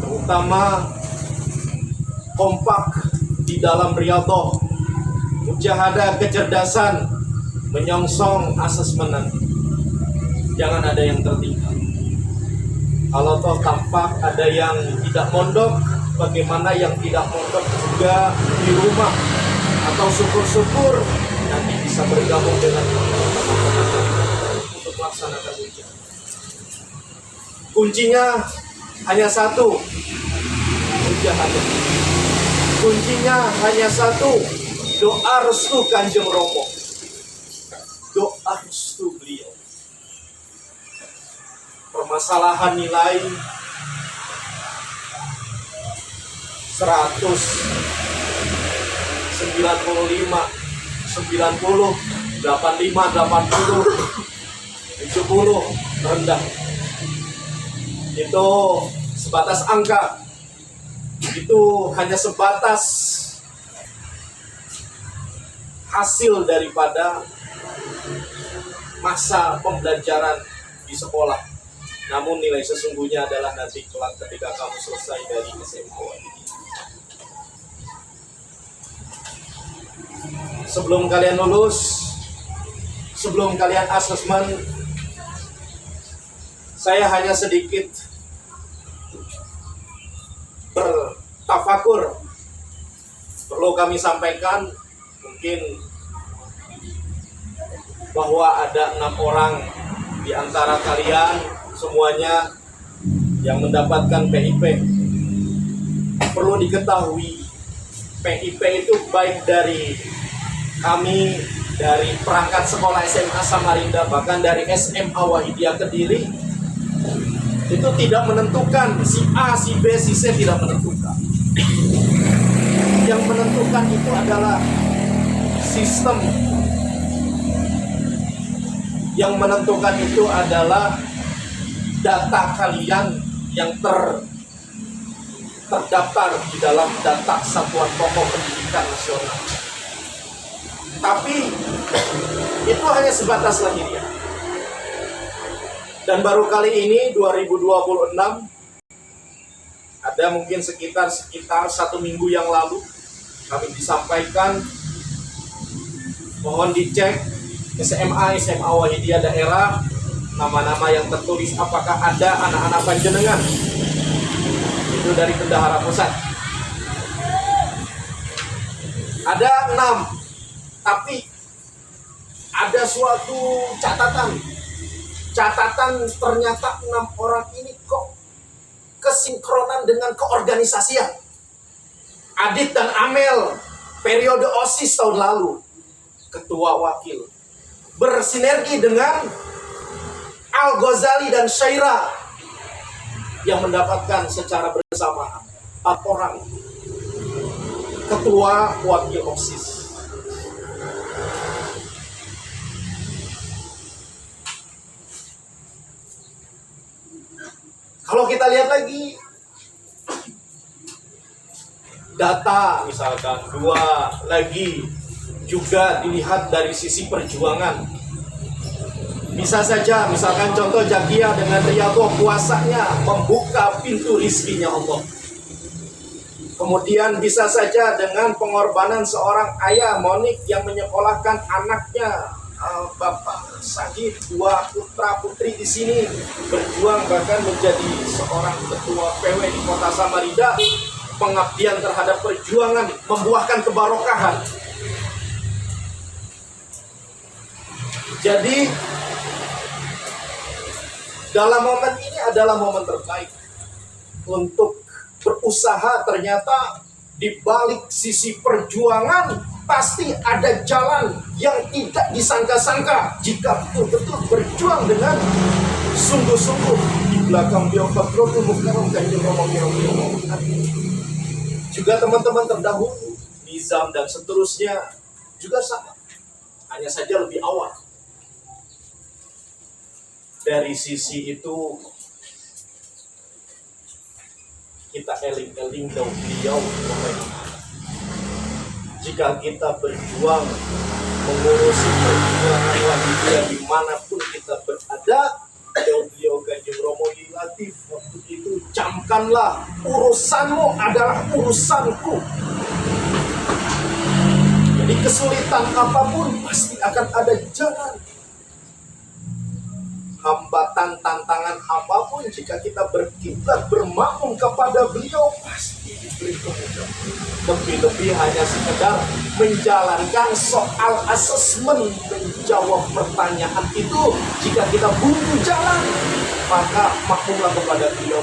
terutama kompak di dalam riyadhah, mujahadah kecerdasan menyongsong asesmen nanti. Jangan ada yang tertinggal. Kalau toh tampak ada yang tidak mondok, bagaimana yang tidak mondok juga di rumah, atau syukur-syukur nanti bisa bergabung dengan teman-teman untuk melaksanakan ujian. Kuncinya hanya satu, mujahadah. Kuncinya hanya satu, doa restu Kanjeng Romo, doa restu beliau. Permasalahan nilai 100, 95, 90, 85, 80, 70 rendah. Itu sebatas angka. Itu hanya sebatas hasil daripada masa pembelajaran di sekolah. Namun nilai sesungguhnya adalah nanti kelak ketika kamu selesai dari SMA ini. Sebelum kalian lulus, sebelum kalian asesmen, saya hanya sedikit bertafakur. Perlu kami sampaikan, mungkin bahwa ada 6 orang di antara kalian semuanya yang mendapatkan PIP perlu diketahui, PIP itu baik dari kami, dari perangkat sekolah SMA Samarinda, bahkan dari SMA Wahidiyah Kediri, itu tidak menentukan si A, si B, si C, tidak menentukan. Yang menentukan itu adalah sistem. Yang menentukan itu adalah data kalian yang terdaftar di dalam data Satuan Pokok Pendidikan Nasional. Tapi itu hanya sebatas lahiriah. Dan baru kali ini 2026, ada mungkin sekitar 1 minggu yang lalu, kami disampaikan mohon dicek SMA Wahidiyah daerah, nama-nama yang tertulis apakah ada anak-anak panjenengan. Itu dari Bendahara Pusat. Ada 6, tapi ada suatu catatan. Ternyata 6 orang ini kok kesinkronan dengan keorganisasian. Adit dan Amel, periode OSIS tahun lalu, ketua wakil, bersinergi dengan Al-Ghazali dan Syaira yang mendapatkan secara bersamaan 4 orang ketua wakil OSIS. Kalau kita lihat lagi data, misalkan 2 lagi juga dilihat dari sisi perjuangan. Bisa saja, misalkan contoh Jakia dengan Riyadhah, puasanya membuka pintu rizkinya Allah. Kemudian bisa saja dengan pengorbanan seorang ayah, Monik, yang menyekolahkan anaknya, Bapak Sagid, 2 putra putri di sini, berjuang bahkan menjadi seorang ketua PW di Kota Samarinda. Pengabdian terhadap perjuangan membuahkan kebarokahan. Jadi dalam momen ini adalah momen terbaik untuk berusaha. Ternyata di balik sisi perjuangan pasti ada jalan yang tidak disangka-sangka jika betul-betul berjuang dengan sungguh-sungguh. Di belakang beliau Fathul Mukarram Kanjeng Romo juga teman-teman terdahulu, Nizam dan seterusnya juga sama, hanya saja lebih awal. Dari sisi itu kita eling-eling daun beliau. Jika kita berjuang mengurusi perjuangan Wahidiyah dimanapun kita berada, daun beliau Kanjeng Romo Latif waktu itu, camkanlah urusanmu adalah urusanku. Jadi kesulitan apapun pasti akan ada jalan. Hambatan, tantangan apapun, jika kita berkiblat bermakmum kepada beliau, pasti diberi kemudahan. Lebih-lebih hanya sekedar menjalankan soal asesmen, menjawab pertanyaan itu. Jika kita buntu jalan, maka makmumlah kepada beliau.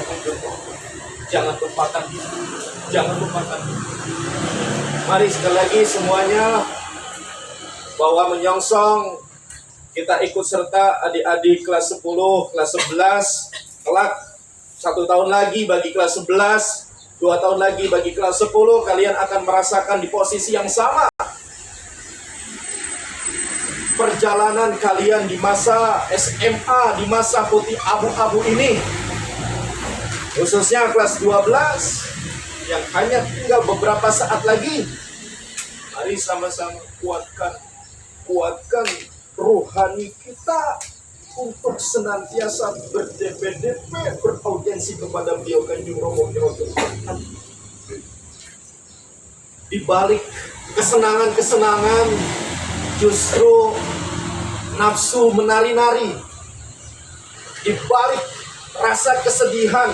Jangan lupakan itu. Jangan lupakan itu. Mari sekali lagi semuanya, bahwa menyongsong kita ikut serta adik-adik kelas 10, kelas 11, kelak 1 tahun lagi bagi kelas 11, 2 tahun lagi bagi kelas 10, kalian akan merasakan di posisi yang sama. Perjalanan kalian di masa SMA, di masa putih abu-abu ini, khususnya kelas 12, yang hanya tinggal beberapa saat lagi. Mari sama-sama kuatkan rohani kita untuk senantiasa berdep-dep, beraudiensi kepada beliau Kanjeng Romo. Di balik kesenangan-kesenangan justru nafsu menari-nari. Di balik rasa kesedihan,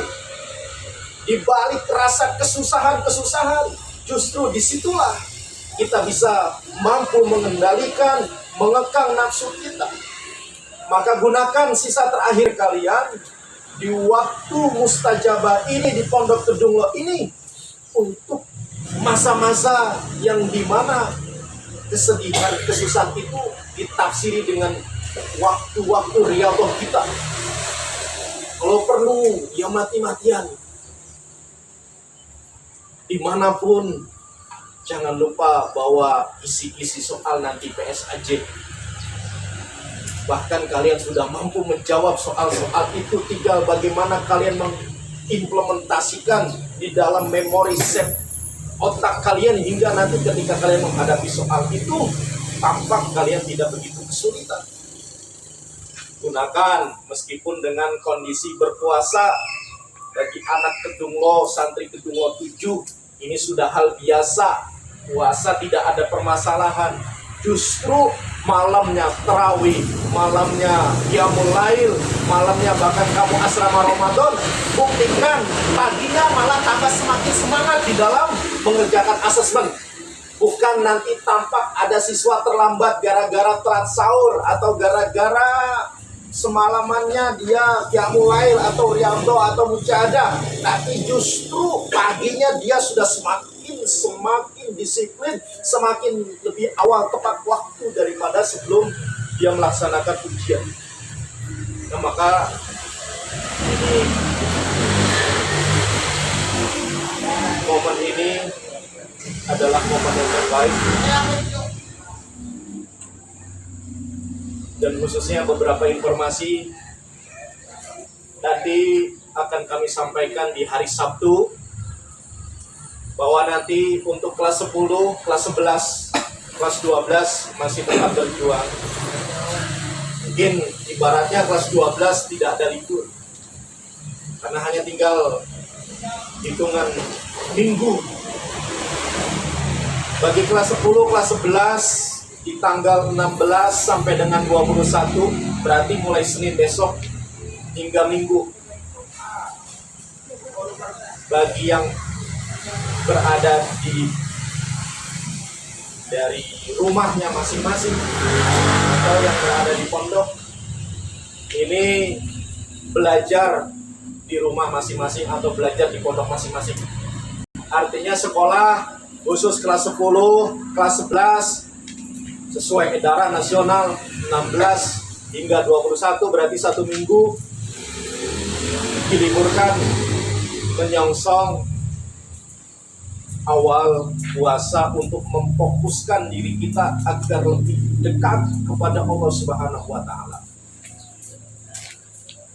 di balik rasa kesusahan-kesusahan, justru disitulah kita bisa mampu mengendalikan, mengekang nafsu kita. Maka gunakan sisa terakhir kalian di waktu mustajabah ini, di Pondok Kedunglo ini, untuk masa-masa yang dimana kesedihan, kesusahan itu ditafsiri dengan waktu-waktu riyadhah kita. Kalau perlu, ya mati-matian. Dimanapun, jangan lupa bawa isi-isi soal nanti PSAJ. Bahkan kalian sudah mampu menjawab soal-soal itu, tinggal bagaimana kalian mengimplementasikan di dalam memori set otak kalian, hingga nanti ketika kalian menghadapi soal itu, tampak kalian tidak begitu kesulitan. Gunakan meskipun dengan kondisi berpuasa. Bagi anak Kedunglo, santri Kedunglo 7, ini sudah hal biasa. Puasa tidak ada permasalahan. Justru malamnya tarawih, malamnya qiyamul lail, malamnya bahkan kamu asrama Ramadan, buktikan paginya malah tambah semakin semangat di dalam mengerjakan asesmen. Bukan nanti tampak ada siswa terlambat gara-gara telat sahur atau gara-gara semalamannya dia qiyamul lail atau riyadhah atau mujahadah, tapi justru paginya dia sudah semakin disiplin, semakin lebih awal tepat waktu daripada sebelum dia melaksanakan ujian. Nah, maka ini momen ini adalah momen yang terbaik, dan khususnya beberapa informasi nanti akan kami sampaikan di hari Sabtu, bahwa nanti untuk kelas 10, kelas 11, kelas 12 masih tetap berjuang. Mungkin ibaratnya kelas 12 tidak ada libur, karena hanya tinggal hitungan minggu. Bagi kelas 10, kelas 11 di tanggal 16 sampai dengan 21, berarti mulai Senin besok hingga Minggu. Bagi yang berada dari rumahnya masing-masing atau yang berada di pondok, ini belajar di rumah masing-masing atau belajar di pondok masing-masing. Artinya sekolah khusus kelas 10, kelas 11 sesuai edaran nasional 16 hingga 21, berarti 1 minggu diliburkan menyongsong awal puasa untuk memfokuskan diri kita agar lebih dekat kepada Allah Subhanahu wa Ta'ala.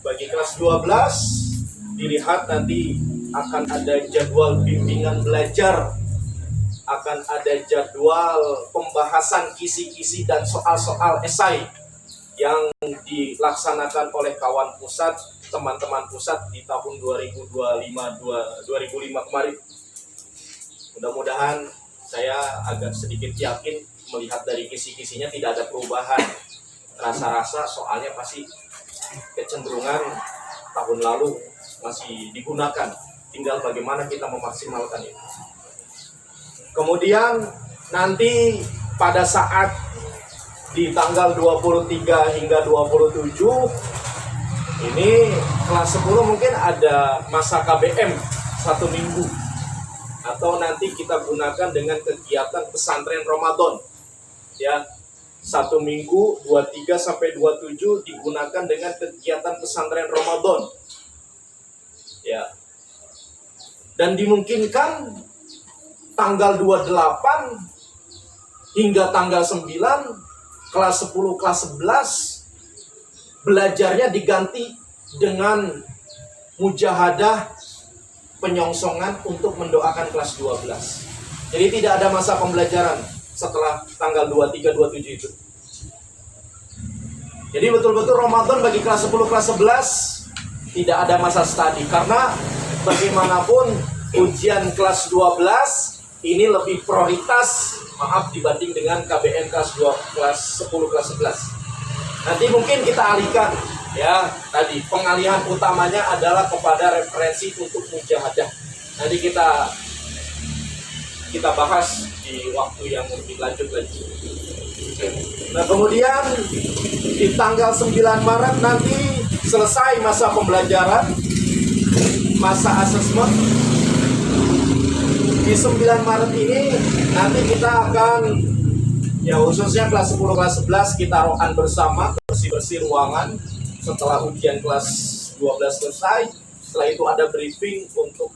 Bagi kelas 12, dilihat nanti akan ada jadwal bimbingan belajar, akan ada jadwal pembahasan kisi-kisi dan soal-soal esai yang dilaksanakan oleh kawan pusat, teman-teman pusat di tahun 2005 kemarin. Mudah-mudahan saya agak sedikit yakin melihat dari kisi-kisinya tidak ada perubahan. Rasa-rasa soalnya pasti kecenderungan tahun lalu masih digunakan. Tinggal bagaimana kita memaksimalkan itu. Kemudian nanti pada saat di tanggal 23 hingga 27 ini kelas 10 mungkin ada masa KBM 1 minggu. Atau nanti kita gunakan dengan kegiatan pesantren Ramadan, ya, 1 minggu 23 sampai 27 digunakan dengan kegiatan pesantren Ramadan, ya, dan dimungkinkan tanggal 28 hingga tanggal 9 kelas 10 kelas 11 belajarnya diganti dengan mujahadah penyongsongan untuk mendoakan kelas 12. Jadi tidak ada masa pembelajaran setelah tanggal 23-27 itu. Jadi betul-betul Ramadan bagi kelas 10, kelas 11 tidak ada masa studi. Karena bagaimanapun ujian kelas 12 ini lebih prioritas, dibanding dengan KBM kelas 2, kelas 10, kelas 11. Nanti mungkin kita alihkan. Ya, tadi pengalihan utamanya adalah kepada referensi untuk mujahadah. Nanti kita bahas di waktu yang lebih lanjut lagi. Nah, kemudian di tanggal 9 Maret nanti selesai masa pembelajaran, masa asesmen. di 9 Maret ini nanti kita akan, ya khususnya kelas 10, kelas 11 kita rohan bersama, bersih-bersih ruangan setelah ujian kelas 12 selesai. Setelah itu ada briefing untuk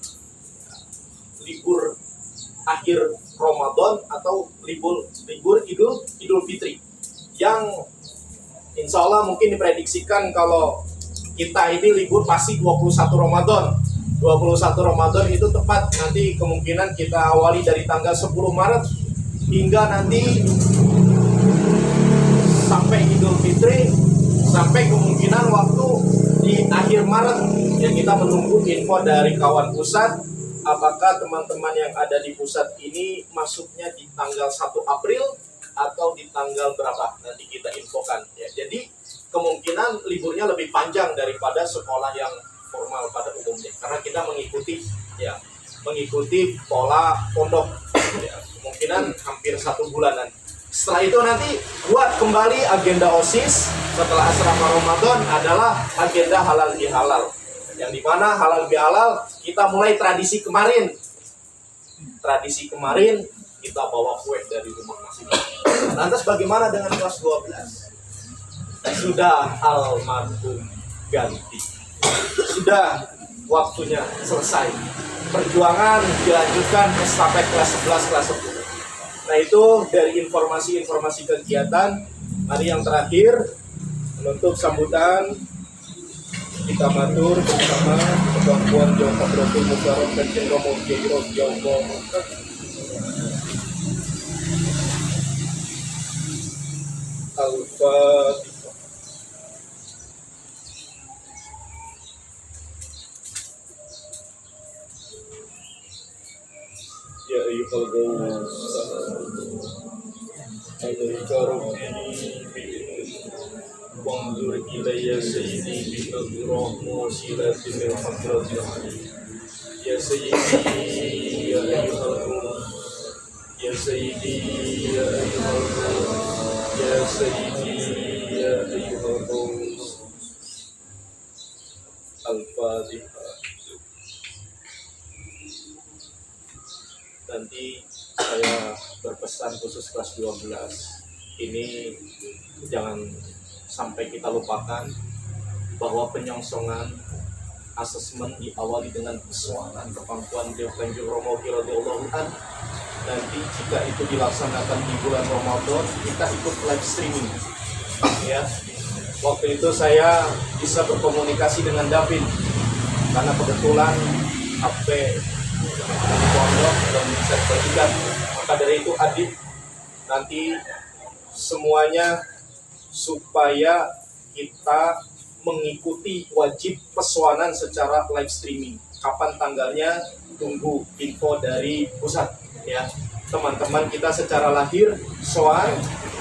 libur akhir Ramadan atau libur Idul Fitri, yang insya Allah mungkin diprediksikan kalau kita ini libur pasti 21 Ramadan. 21 Ramadan itu tepat nanti kemungkinan kita awali dari tanggal 10 Maret hingga nanti sampai Idul Fitri, sampai kemungkinan waktu di akhir Maret. Ya, kita menunggu info dari kawan pusat apakah teman-teman yang ada di pusat ini masuknya di tanggal 1 April atau di tanggal berapa, nanti kita infokan ya. Jadi kemungkinan liburnya lebih panjang daripada sekolah yang formal pada umumnya, karena kita mengikuti pola pondok ya, kemungkinan hampir 1 bulanan. Setelah itu nanti buat kembali agenda OSIS setelah asrama Ramadan adalah agenda halal bihalal, yang dimana halal bihalal kita mulai tradisi kemarin kita bawa kue dari rumah masing-masing. Lantas bagaimana dengan kelas 12? Sudah almarhum ganti, sudah waktunya selesai, perjuangan dilanjutkan estafet kelas 11, kelas 10. Nah itu dari informasi kegiatan. Mari yang terakhir menutup sambutan kita matur bersama kemampuan Jawa Hadratul Mukarram Kanjeng Rama Kiai radhiyallahu Al-Fatihah. Ya ayyuhal ghawus alaika rabbi wanzur ilayya sayyidi binadhirah musilati min hadratil ya sayyidi ya ayyuhal ghawus ya sayyidi ya ayyuhal ghawus ya sayyidi ya ayyuhal ghawus. Al-Fatihah. Nanti saya berpesan khusus kelas 12 ini jangan sampai kita lupakan bahwa penyongsongan asesmen diawali dengan persoalan kemampuan Kanjeng Rama radhiyallahu anhu. Nanti jika itu dilaksanakan di bulan Ramadan, kita ikut live streaming ya. Waktu itu saya bisa berkomunikasi dengan Davin karena kebetulan HP pondok dan bisa dibagikan. Maka dari itu Adit nanti semuanya supaya kita mengikuti wajib pesoanan secara live streaming. Kapan tanggalnya tunggu info dari pusat ya. Teman-teman kita secara lahir soal,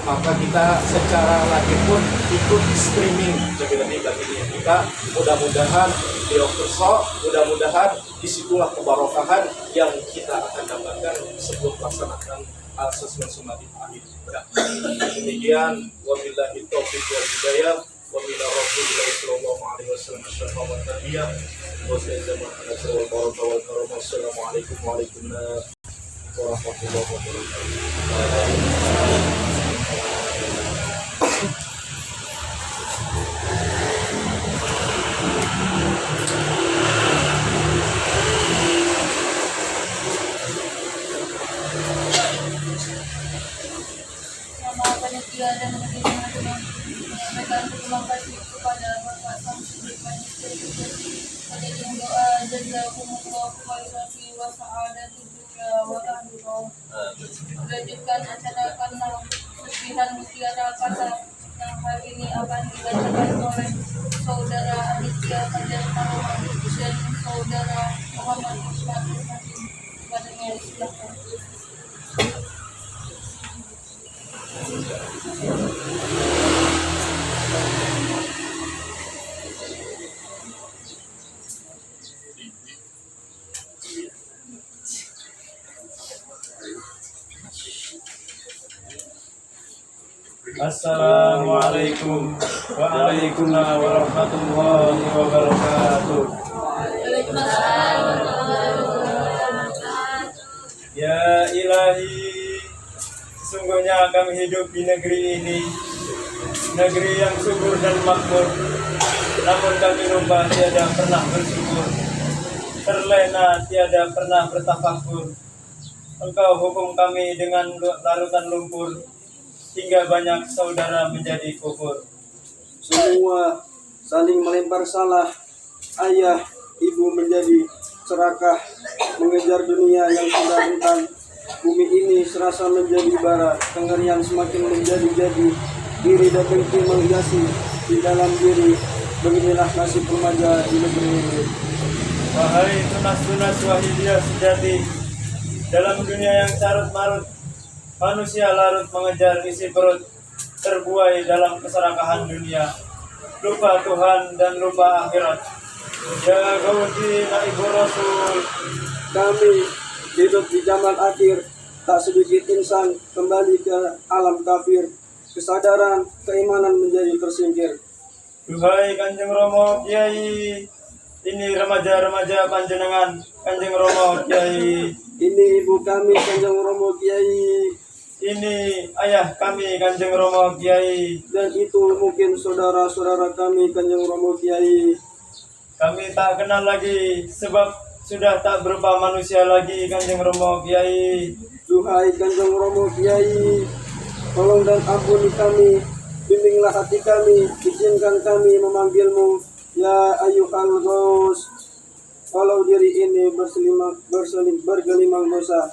maka kita secara lahir pun ikut streaming lebih-lebih bagian kita. Mudah-mudahan mudah-mudahan disitulah kebarokahan yang kita akan dapatkan sebelum melaksanakan asesmen sumatif akhir. Demikian wabillahi taufiq wal hidayah wa min Rasulillah sallallahu alaihi wasallam wa tarbiyah wa sallallahu Assalamualaikum warahmatullahi wabarakatuh. Panitia dan menyampaikan terima kasih kepada Bapak Samsudin Majelis doa jazakumullahu khairan wa sa'adatul dunya wa akhirah. Lanjutkan acara sucihan mutiara kata yang hari ini akan dibacakan oleh saudara Aditya Kajar Taruman dan saudara Muhammad Ismail Hakim. Kepadanya silakan. Assalamualaikum warahmatullahi wabarakatuh. karena kami hidup di negeri ini, negeri yang subur dan makmur. Namun kami lupa tiada pernah bersyukur, terlena tiada pernah bertafakur. Engkau hukum kami dengan larutan lumpur, hingga banyak saudara menjadi kufur. Semua saling melempar salah, ayah, ibu menjadi serakah, mengejar dunia yang sudah rentan. Bumi ini serasa menjadi bara, kengerian semakin menjadi-jadi, diri dan dengki menghiasi di dalam diri. Beginilah nasib remaja di negeri ini. Wahai tunas-tunas wahidiyah sejati, dalam dunia yang carut marut, manusia larut mengejar isi perut, terbuai dalam keserakahan dunia, lupa Tuhan dan lupa akhirat. Ya Gauti Ibu Rasul, Kami hidup di zaman akhir, tak sedikit insan kembali ke alam kafir. Kesadaran, keimanan menjadi tersingkir. duhai Kanjeng Romo Kiai, ini remaja-remaja panjenengan, Kanjeng Romo Kiai. Ini ibu kami Kanjeng Romo Kiai, Ini ayah kami Kanjeng Romo Kiai. dan itu mungkin saudara-saudara kami Kanjeng Romo Kiai. Kami tak kenal lagi, sebab sudah tak berupa manusia lagi Kanjeng Romo Kiai. Duhai Kanjeng Romo Kiai, tolong dan ampuni kami, bimbinglah hati kami, izinkan kami memanggilmu, ya ayuhal ghaus. Walau diri ini bergelimang dosa,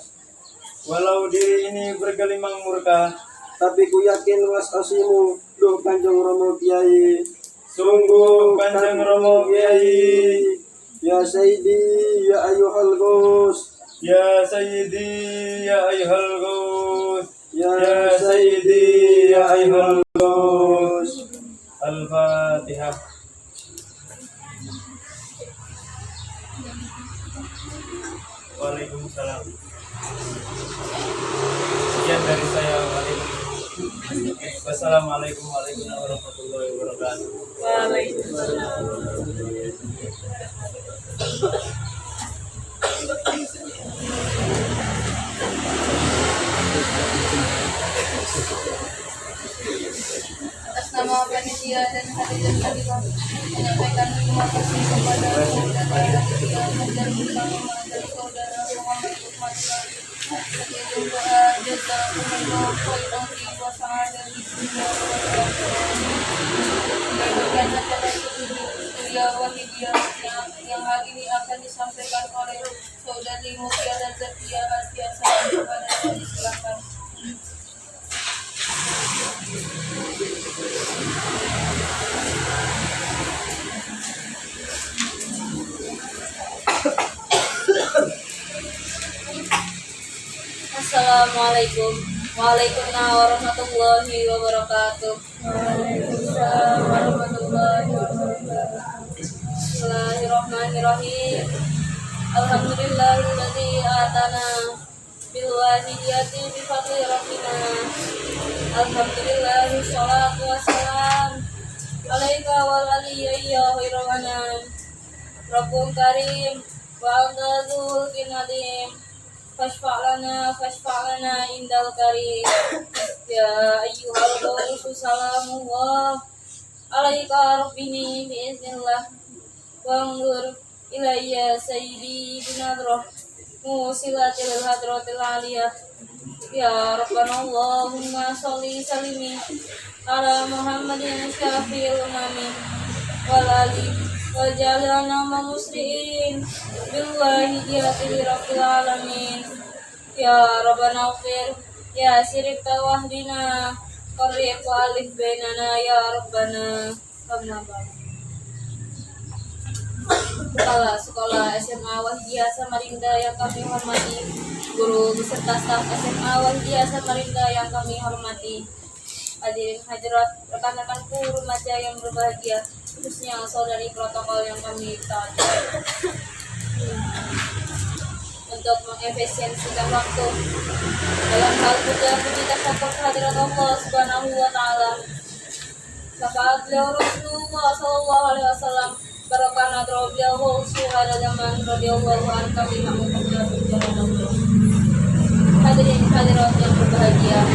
Walau diri ini bergelimang murka, tapi ku yakin was asimu, duh Kanjeng Romo Kiai. sungguh Kanjeng Romo Kiai. Ya Sayyidi, ya ayuhal ghaus. Ya Sayyidi ya Ayyuhal Ghaus, Ya Ya Sayyidi ya Ayyuhal ghaus. Al-Fatihah. Waalaikumsalam. Sekian dari saya. Wassalamualaikum warahmatullahi wabarakatuh. Atas nama panitia dan hadirin hadirat, menyampaikan terima kasih kepada saudara yang menjadi utama dari saudara Muhammad Umatullah. Sekian doa jazakumullah khairan wa sa'adah di dunia wal akhirah. Berikan acara kuliah wahidiyah yang hari ini akan disampaikan oleh saudari Mutia dan Zakia Astiasa kepada kami, silakan. Assalamualaikum. Waalaikumsalam warahmatullahi wabarakatuh. Waalaikumsalam warahmatullahi wabarakatuh. Bismillahirrahmanirrahim. Alhamdulillahilladzi atana bil wahidiyati bi fadli rabbina. Alhamdulillah sholatu wassalam alaika wal aliyya khairal anam. Rabbun karim wa adzul kinadim. Fashfa'lana indal karim. Ya ayyuhal qawsu salamullah alaika rabbini biiznillah. Wangur ilayya sayyidi binadroh musilatil hadratil aliyah. Ya Rabbana Allahumma sholli salimi ala Muhammadin syafi'il umami wal ali wal jalana muslimin billahi diyati rabbil alamin. Ya Rabbana ufir ya sirif tawahdina qarib wa alif bainana ya Rabbana. Kepala Sekolah SMA Wahidiyah Samarinda yang kami hormati, guru beserta staf SMA Wahidiyah Samarinda yang kami hormati, hadirin hadirat, rekan-rekanku remaja yang berbahagia, khususnya saudari protokol yang kami taati. Untuk mengefisiensikan waktu dalam hal puja-puji tasyahud kehadirat Allah Subhanahu wa taala. Syafaat beliau Rasulullah sallallahu alaihi wasallam, barokah radhiyallahu suhada zaman radhiyallahu an kami mengucapkan hadirin hadirat yang berbahagia.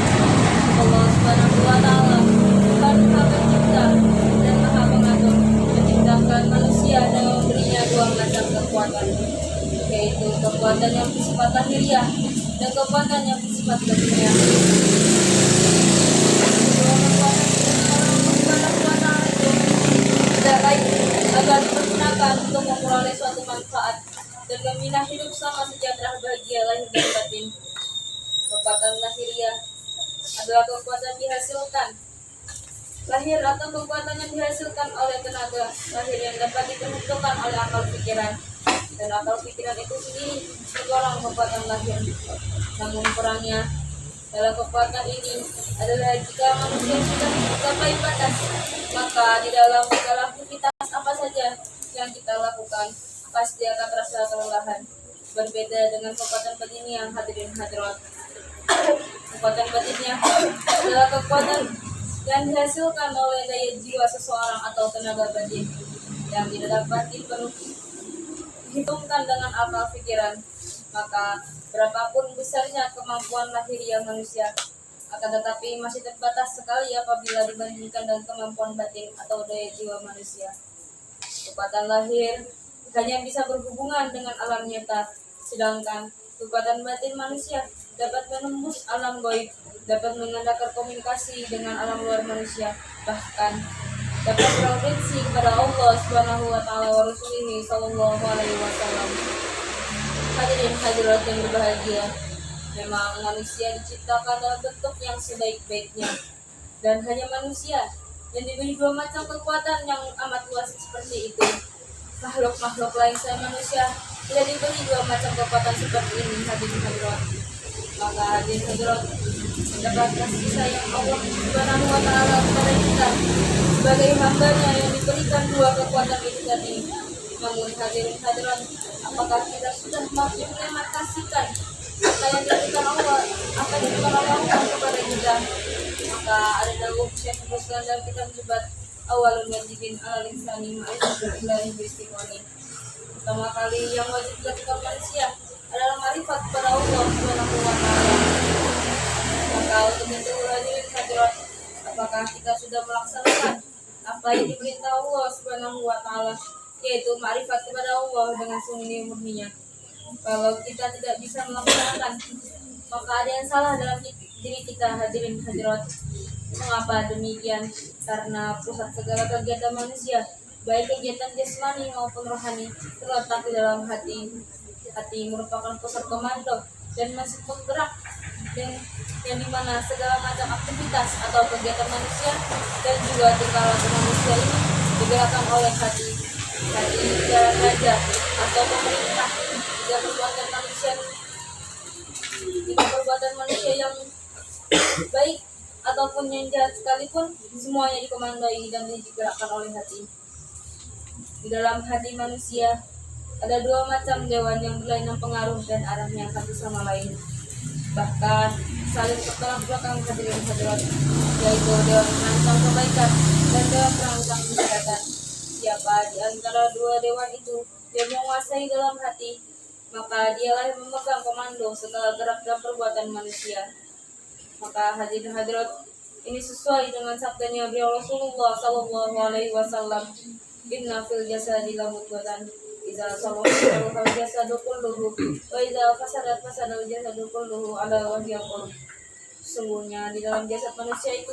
Allah Subhanahu wa taala, Tuhan Maha Pencipta dan Maha Pengatur, menciptakan manusia dan memberinya dua macam kekuatan, yaitu kekuatan yang bersifat lahiriah dan kekuatan yang bersifat batiniah. Kedua kekuatan Subhanahu wa taala itu tidak lain agar dipergunakan untuk memperoleh suatu manfaat dan membina hidup sama sejahtera bahagia lahir dan batin. Kekuatan lahiriah adalah kekuatan dihasilkan lahir atau kekuatan yang dihasilkan oleh tenaga lahir yang dapat diperhitungkan oleh akal pikiran, dan akal pikiran itu sendiri tergolong kekuatan lahir. Namun kurangnya dalam kekuatan ini adalah jika manusia sudah mencapai batas, maka di dalam segala aktivitas apa saja yang kita lakukan pasti akan terasa kelelahan. Berbeda dengan kekuatan batiniah, hadirin hadirat. Kekuatan batiniah adalah kekuatan yang dihasilkan oleh daya jiwa seseorang atau tenaga batin yang tidak dapat diperhitungkan dengan akal pikiran. Maka berapapun besarnya kemampuan lahiriah manusia, akan tetapi masih terbatas sekali apabila dibandingkan dengan kemampuan batin atau daya jiwa manusia. Kekuatan lahir hanya bisa berhubungan dengan alam nyata, sedangkan kekuatan batin manusia dapat menembus alam gaib, dapat mengadakan komunikasi dengan alam luar manusia, bahkan dapat beraudiensi kepada Allah Subhanahu wa taala wa Rasulih sallallahu alaihi wasallam. Hadirin hadirat yang berbahagia, memang manusia diciptakan dalam bentuk yang sebaik-baiknya, dan hanya manusia yang diberi dua macam kekuatan yang amat luas seperti itu. Makhluk-makhluk lain selain manusia tidak diberi dua macam kekuatan seperti ini, hadirin hadirat. Maka hadirin hadirat, mendapat kasih sayang Allah Subhanahu wa taala kepada kita sebagai hamba-Nya yang diberikan dua kekuatan itu tadi. Namun hadirin hadirat, apakah kita sudah mampu menerima kasihkan apa yang diberikan Allah, apa yang diberikan Allah kepada kita? Maka ada dawuh Syekh Muslim dalam kitab Jubat, awalun wajibin ala insani ma'rifatullahi beristiqomah. Pertama kali yang wajib dilakukan manusia adalah marifat kepada Allah Subhanahu wa taala. Maka untuk itu hadirin hadirat, apakah kita sudah melaksanakan apa yang diperintah Allah Subhanahu wa taala, yaitu marifat kepada Allah dengan semurni-murninya? Kalau kita tidak bisa melaksanakan, maka ada yang salah dalam diri kita, hadirin hadirat. Mengapa demikian? Karena pusat segala kegiatan manusia, baik kegiatan jasmani maupun rohani, terletak di dalam hati. Hati merupakan pusat komando dan masih penggerak, dan yang dimana segala macam aktivitas atau kegiatan manusia dan juga tingkah laku manusia ini digerakkan oleh hati. Hati adalah raja atau pemerintah. Jika perbuatan manusia yang baik ataupun yang jahat sekalipun, semuanya dikomandoi dan digerakkan oleh hati. Di dalam hati manusia ada dua macam dewan yang berlainan pengaruh dan arahnya satu sama lain, bahkan saling bertolak belakang, hadirin hadirat, yaitu dewan perancang kebaikan dan dewan perancang kejahatan. Siapa di antara dua dewan itu yang menguasai dalam hati, maka dialah yang memegang komando segala gerak dan perbuatan manusia. Maka hadirin hadirat, ini sesuai dengan sabdanya beliau Rasulullah sallallahu alaihi wasallam, inna fil jasadi lamudghatan idza salaha al jasadu kulluhu wa idza fasadat fasadal jasadu kulluhu ala wahyi qulub. Sungguhnya di dalam jasad manusia itu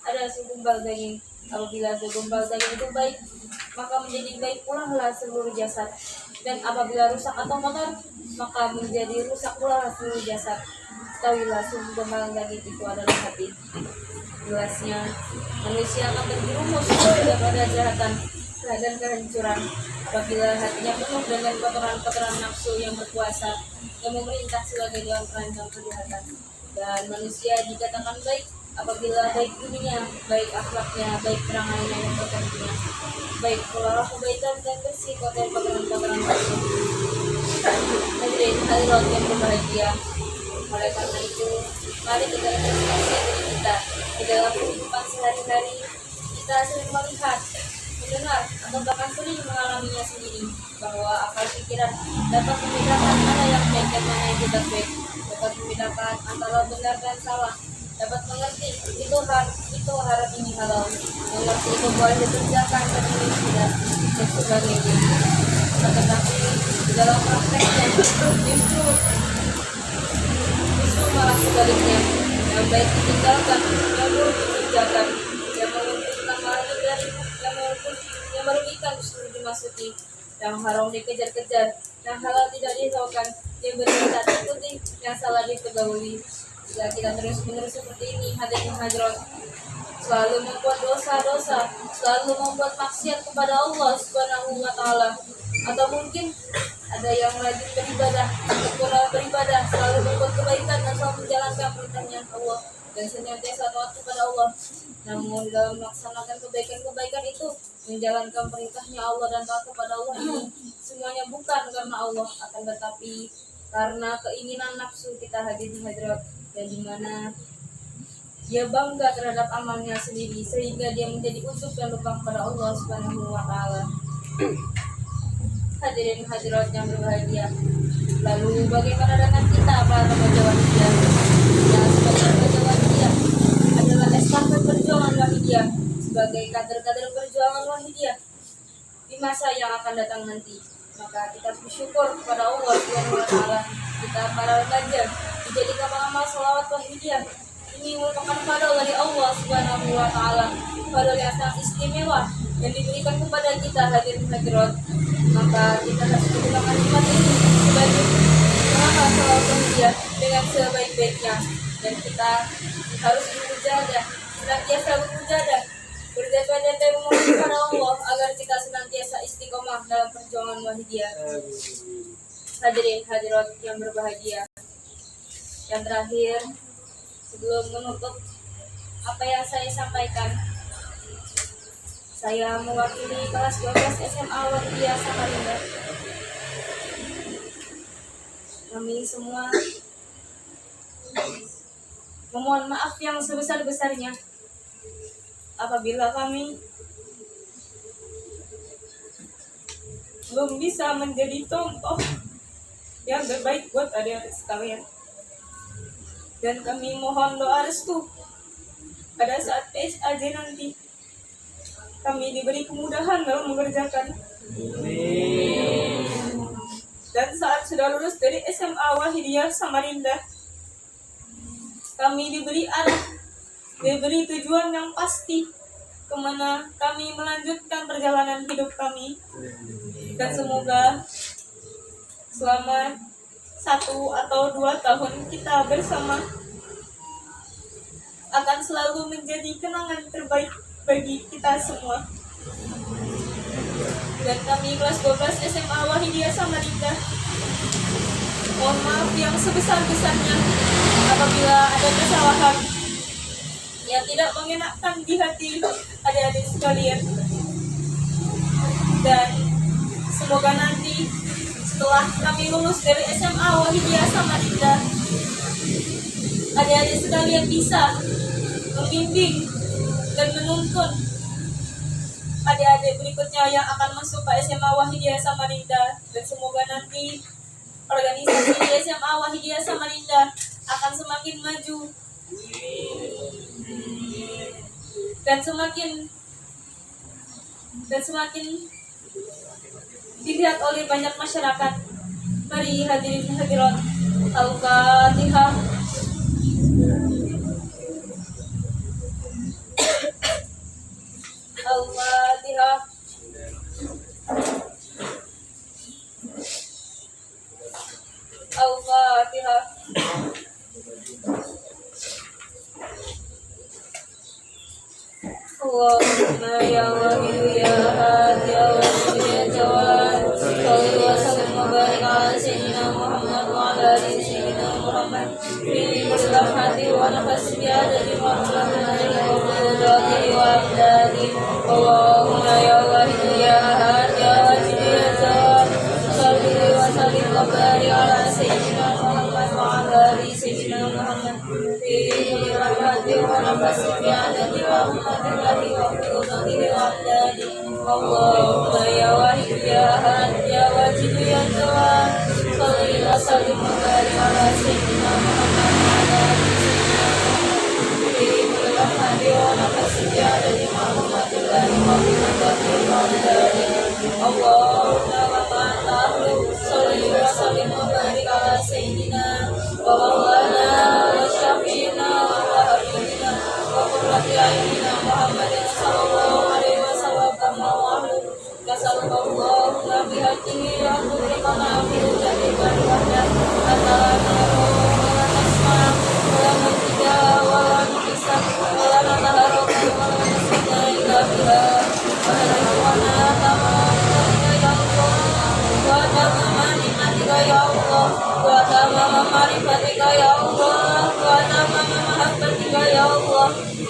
ada segumpal daging. Apabila segumpal daging itu baik, maka menjadi baik pula seluruh jasad, dan apabila rusak atau kotor, maka menjadi rusak pula seluruh jasad. Ketahuilah segumpal daging itu adalah hati. Jelasnya manusia akan terjerumus pada kejahatan dan kehancuran apabila hatinya penuh dengan kotoran-kotoran nafsu yang berkuasa yang memerintah sebagai dewan perancang kejahatan. Dan manusia dikatakan baik apabila baik dunia, baik akhlaknya, baik perangainya yang berkenanya, baik pula kebaikan dan bersih kotoran-kotoran nafsu. Hadirin hadirat yang berbahagia, oleh karena itu mari kita introspeksi diri kita. Di dalam kehidupan sehari-hari kita sering melihat, mendengar, atau bahkan sering mengalaminya sendiri, bahwa akal pikiran dapat membedakan mana yang baik dan mana yang tidak baik, dapat membedakan antara benar dan salah, dapat mengerti itu harap ini halal, mengerti itu boleh dikerjakan dan ini tidak dan sebagainya. Tetapi dalam prakteknya justru malah sebaliknya, yang baik ditinggalkan, yang buruk dikerjakan, yang menguntungkan malah dihindari, yang merugikan justru dimasuki, yang haram dikejar-kejar, yang halal tidak dihiraukan, yang benar tak diikuti, yang salah dipergauli. Jika kita terus-menerus seperti ini, hadirin hadirat, selalu membuat dosa-dosa, selalu membuat maksiat kepada Allah Subhanahu wa Ta'ala, atau mungkin ada yang rajin beribadah, kurang beribadah, selalu berbuat kebaikan dan selalu menjalankan perintahnya Allah dan senantiasa taat kepada Allah. Namun dalam melaksanakan kebaikan-kebaikan itu, menjalankan perintahnya Allah dan taat kepada Allah ini semuanya bukan karena Allah, akan tetapi karena keinginan nafsu kita, hadirin hadirat, dan dimana dia bangga terhadap amalnya sendiri sehingga dia menjadi ujub dan lupa kepada Allah Subhanahu wa Ta'ala. Hadirin hadirat yang berbahagia, lalu bagaimana dengan kita para remaja Wahidiyah? Ya, sebagai remaja Wahidiyah adalah estafet perjuangan Wahidiyah, sebagai kader-kader perjuangan Wahidiyah di masa yang akan datang nanti. Maka kita bersyukur kepada Allah Subhanahu wa Ta'ala, kita para remaja dijadikan amal salawat Wahidiyah. Ini merupakan fadl dari Allah Subhanahu wa Ta'ala, fadl yang sangat istimewa yang diberikan kepada kita, hadirin hadirat. Maka kita harus menggunakan nikmat ini sebagai mengamal salawat Wahidiyah dengan sebaik-baiknya, dan kita harus bermujahadah, senantiasa bermujahadah, berdekatan memohon kepada Allah agar kita senantiasa istiqomah dalam perjuangan Wahidiyah. Hadirin hadirat yang berbahagia, yang terakhir sebelum menutup apa yang saya sampaikan, saya mewakili kelas 12 SMA Wahidiyah Samarinda. Kami semua memohon maaf yang sebesar-besarnya apabila kami belum bisa menjadi contoh yang terbaik buat adik-adik sekalian. Dan kami mohon doa restu pada saat PSAJ nanti kami diberi kemudahan dalam mengerjakan. Dan saat sudah lulus dari SMA Wahidiyah Samarinda, kami diberi arah, diberi tujuan yang pasti kemana kami melanjutkan perjalanan hidup kami. Dan semoga selama 1 atau 2 tahun kita bersama akan selalu menjadi kenangan terbaik bagi kita semua. Dan kami kelas 12 SMA Wahidiyah Samarinda mohon maaf yang sebesar-besarnya apabila ada kesalahan yang tidak mengenakan di hati adik-adik sekalian. Dan semoga nanti setelah kami lulus dari SMA Wahidiyah Samarinda, adik-adik sekalian bisa membimbing dan menuntun adik-adik berikutnya yang akan masuk ke SMA Wahidiyah Samarinda. Dan semoga nanti organisasi di SMA Wahidiyah Samarinda akan semakin maju dan semakin dilihat oleh banyak masyarakat. Mari hadirin hadirat, Al-Fatihah. Al-Fatihah. Al-Fatihah. Allahumma ya wahid ya ahad ya wahid ya jawad, sholli wa sallim wa barik ala sayyidina Muhammad wa ala ali sayyidina Muhammad fi kulli lahzatin wa nafasin bi adadi ma khalaqna wa qudratihi wa amdadihi. Allahumma ya wahid ya ahad ya wahid ya jawad, sholli wa sallim wa barik ala sayyidina Muhammad wa ala ali sayyidina Muhammad fi kulli lahzatin wa nafasin bi adadi ma khalaqna Allahumma ya wahid ya ahad ya wajid ya jawad, sholli wa sallim wa barik ala sayyidina Muhammad wa ala ali sayyidina Muhammad ma'rifatika ya Allah, wa tamama mahabbatika ya Allah,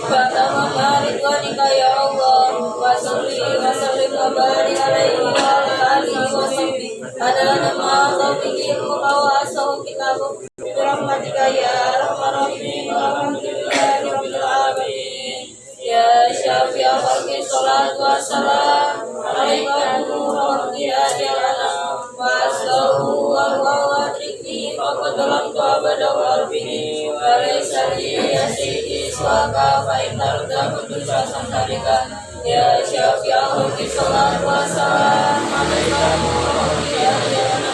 wa tamama ridwanika ya Allah, wa salli wa sallim wa barik alaihi wa ala alihi wa sahbihi adana ma taufiqi ilmuka wa asahu kitabuk birahmatika ya arhamar rahimin walhamdulillahi rabbil alamin. Ya syafi'al khalqi sholatu wassalam alaika nurul hidayah lana wa aslahu wa huwa trikni faqad dalam abada warbini wa laysa li yasidi swaka fa inna rda kudusha santarika. Ya syafi'al khalqi sholatu wassalam alaika nurul hidayah lana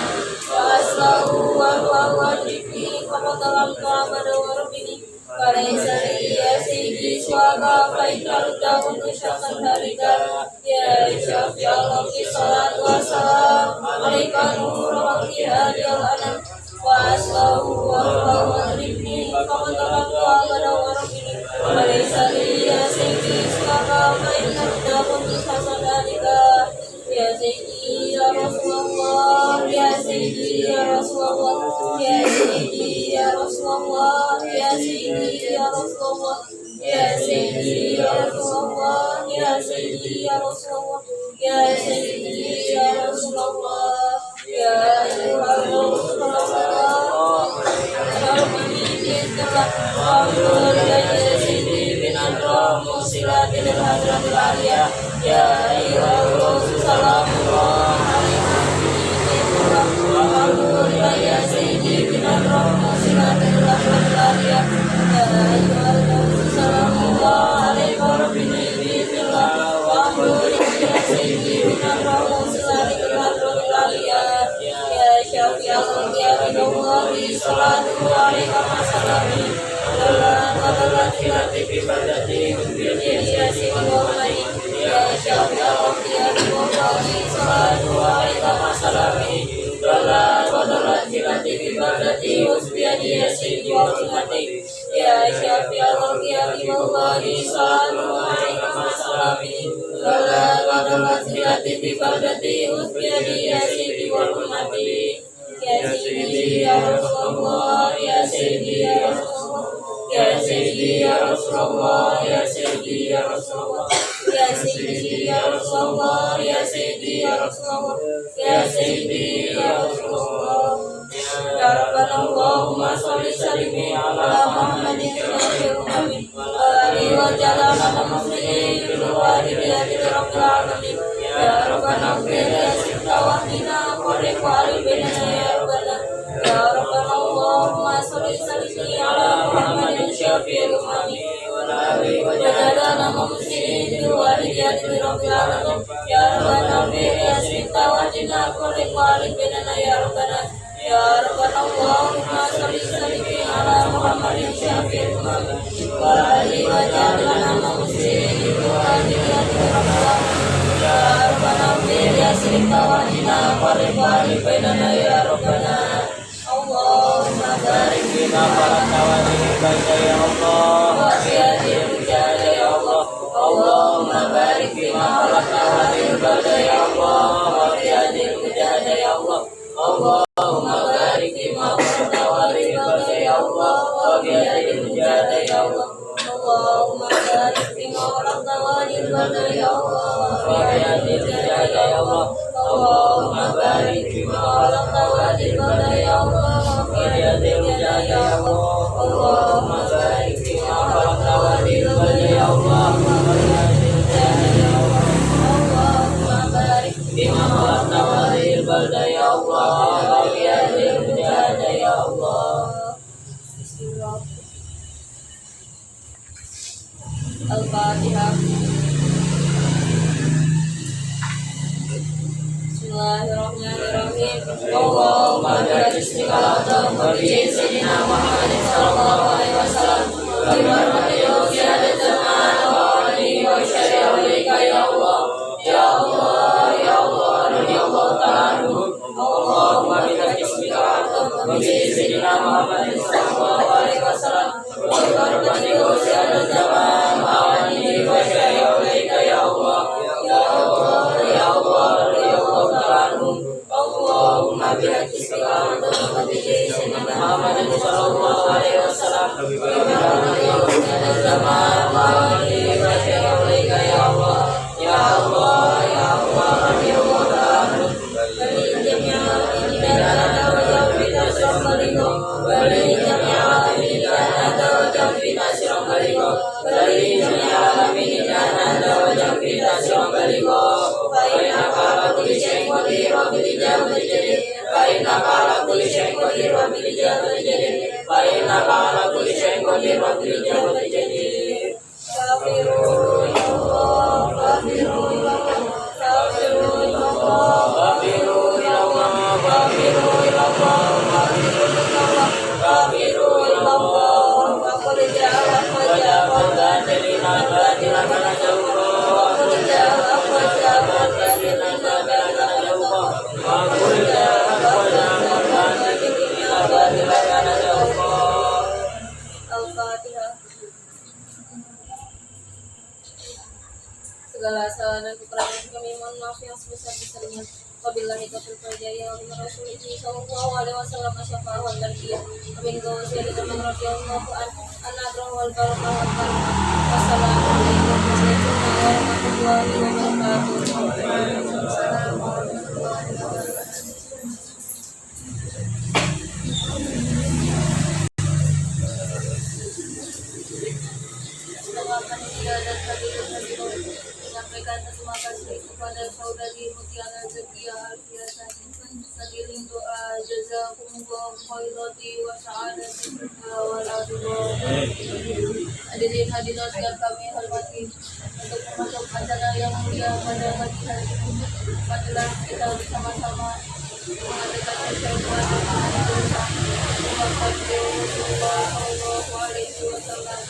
wa aslahu wa huwa trikni faqad dalam abada warbini Kalaisa iya sidi swaka faikal daun nusyatan harika. Ya syafi Allah salatu wassalam alaika nur wakti hadil anam wa aslahu wa wadribni kamantaran tuagada warabini. Kalaisa iya sidi swaka faikal daun nusyatan harika. Ya Sayyidi ya Rasulullah, ya Sayyidi ya Rasulullah, ya Sayyidi ya Rasulullah, ya Sayyidi ya Rasulullah, ya Sayyidi ya Rasulullah, ya Sayyidi ya Rasulullah, ya Sayyidi ya Rasulullah, ya Ayyuhal Rasulullah, ya Sayyidi bin Adram, musilatil hadratil aliyah, ya Ayyuhal Rasul salamullah alaihi ya Sayyidi bin Adram, musilatil hadratil aliyah, ya Ayyuhal Rasul salamullah alaihi wa rabbini bismillah wa alhamdulillah ya Sayyidi bin Adram, musilatil hadratil aliyah, ya syafi'al khalqi ya binallahi salatu alaihi wa salami Ya Sayyidi ya Rasulullah, ya Sayyidi ya Rasulullah, ya Sayyidi ya Rasulullah, ya Sayyidi ya Rasulullah, ya Sayyidi ya Rasulullah, ya Sayyidi ya Rasulullah, ya Sayyidi ya Rasulullah. Ya Rabbana Allahumma sholli sallim ala Muhammadin syafil amin wa alihi wa jalana muslimin bil wahidiyati rabbil alamin. Ya Rabbana ighfir ya sita wa hina wa riqali bainana ya Rabbana. Ya Rabbana Allahumma sholli sallim ala Muhammadin syafil amin wa alihi wa jalana muslimin bil wahidiyati rabbil alamin. Ya Rabbana ighfir ya sita wa hina wa riqali bainana ya Rabbana. Ya Rabbana Allahumma sholli sallim ala Muhammadin syafil amin wa alihi wa jalana muslimin bil wahidiyati rabbil alamin. Ya Rabbana ighfir ya sita wa hina wa riqali bainana ya Rabbana. Allahumma barik fima barakta wa barakta ya Allah wa ziyadil mujahada ya Allah. Allahumma barik fima barakta wa barakta ya Allah wa ziyadil mujahada ya Allah. Allahumma barik fima barakta wa barakta ya Allah wa ziyadil mujahada ya Allah. Allahumma barik fima barakta wa barakta ya Allah wa ziyadil mujahada ya Allah. Allahumma barik fima barakta wa barakta ya Allah wa ziyadil mujahada ya Allah. Allahumma barik fima barakta wa barakta ya Allah wa ziyadil mujahada ya Allah. Allahumma barik fima barakta wa barakta ya Allah wa ziyadil mujahada ya Allah. Bismillah. Al-Fatihah. Bismillahirrahmanirrahim. Allahumma barik bismika wa sayyidina Muhammadin sallallahu alaihi wasallam. Wa barakatil ziyadat zaman wa alihi wa syari'ika ya Allah. Ya Allah, ya Allah, ya Allah ta'ala. Allahumma barik bismika wa sayyidina Muhammadin sallallahu alaihi wasallam. Wa barakatil ziyadat zaman wa alihi wa syari'ika ya Allah. Ya Allah, ya Allah, ya Allah ta'ala. Allahumma barik bismika wa sayyidina Muhammad sallallahu alaihi wasallam. Ya Allah, ya Allah, ya Allah, ya Allah. Al-Fatihah. Segala salah dan kekurangan kami mohon maaf yang sebesar-besarnya. Wabillahi taufiq wal hidayah wa min rasulihi sallallahu alaihi wasallam asyafa'a wal barakiyah. Amin gawsi dengan radhiyallahu an nadrah wal barakah wal barakah. Wassalamualaikum warahmatullahi wabarakatuh. Menyampaikan terima kasih kepada saudari Mutiara Zakia Alfiasa. Sakiring doa jazakumullah khairati wa sa'adati wal afiyah. Hadirin hadirat yang kami hormati, untuk memasuk acara yang mulia pada pagi hari ini, marilah kita bersama-sama mengadakan persiapan terima kasih sallallahu alaihi wasallam.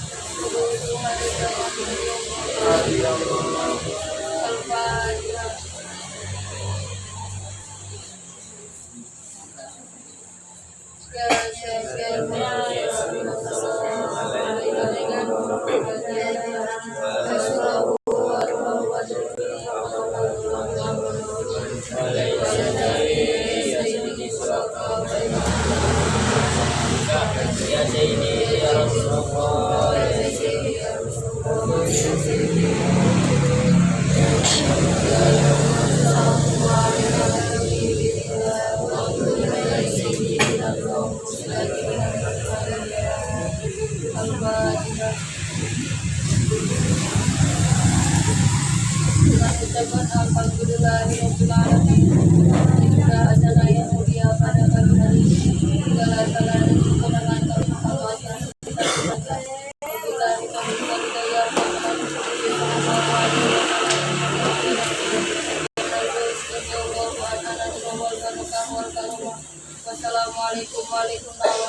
Al-Fatihah. Alhamdulillahirobbilalamin. Inilah acara yang mulia pada pagi hari ini. Segala salah dan kekurangan kami maafkan. Wassalamualaikum warahmatullahi wabarakatuh.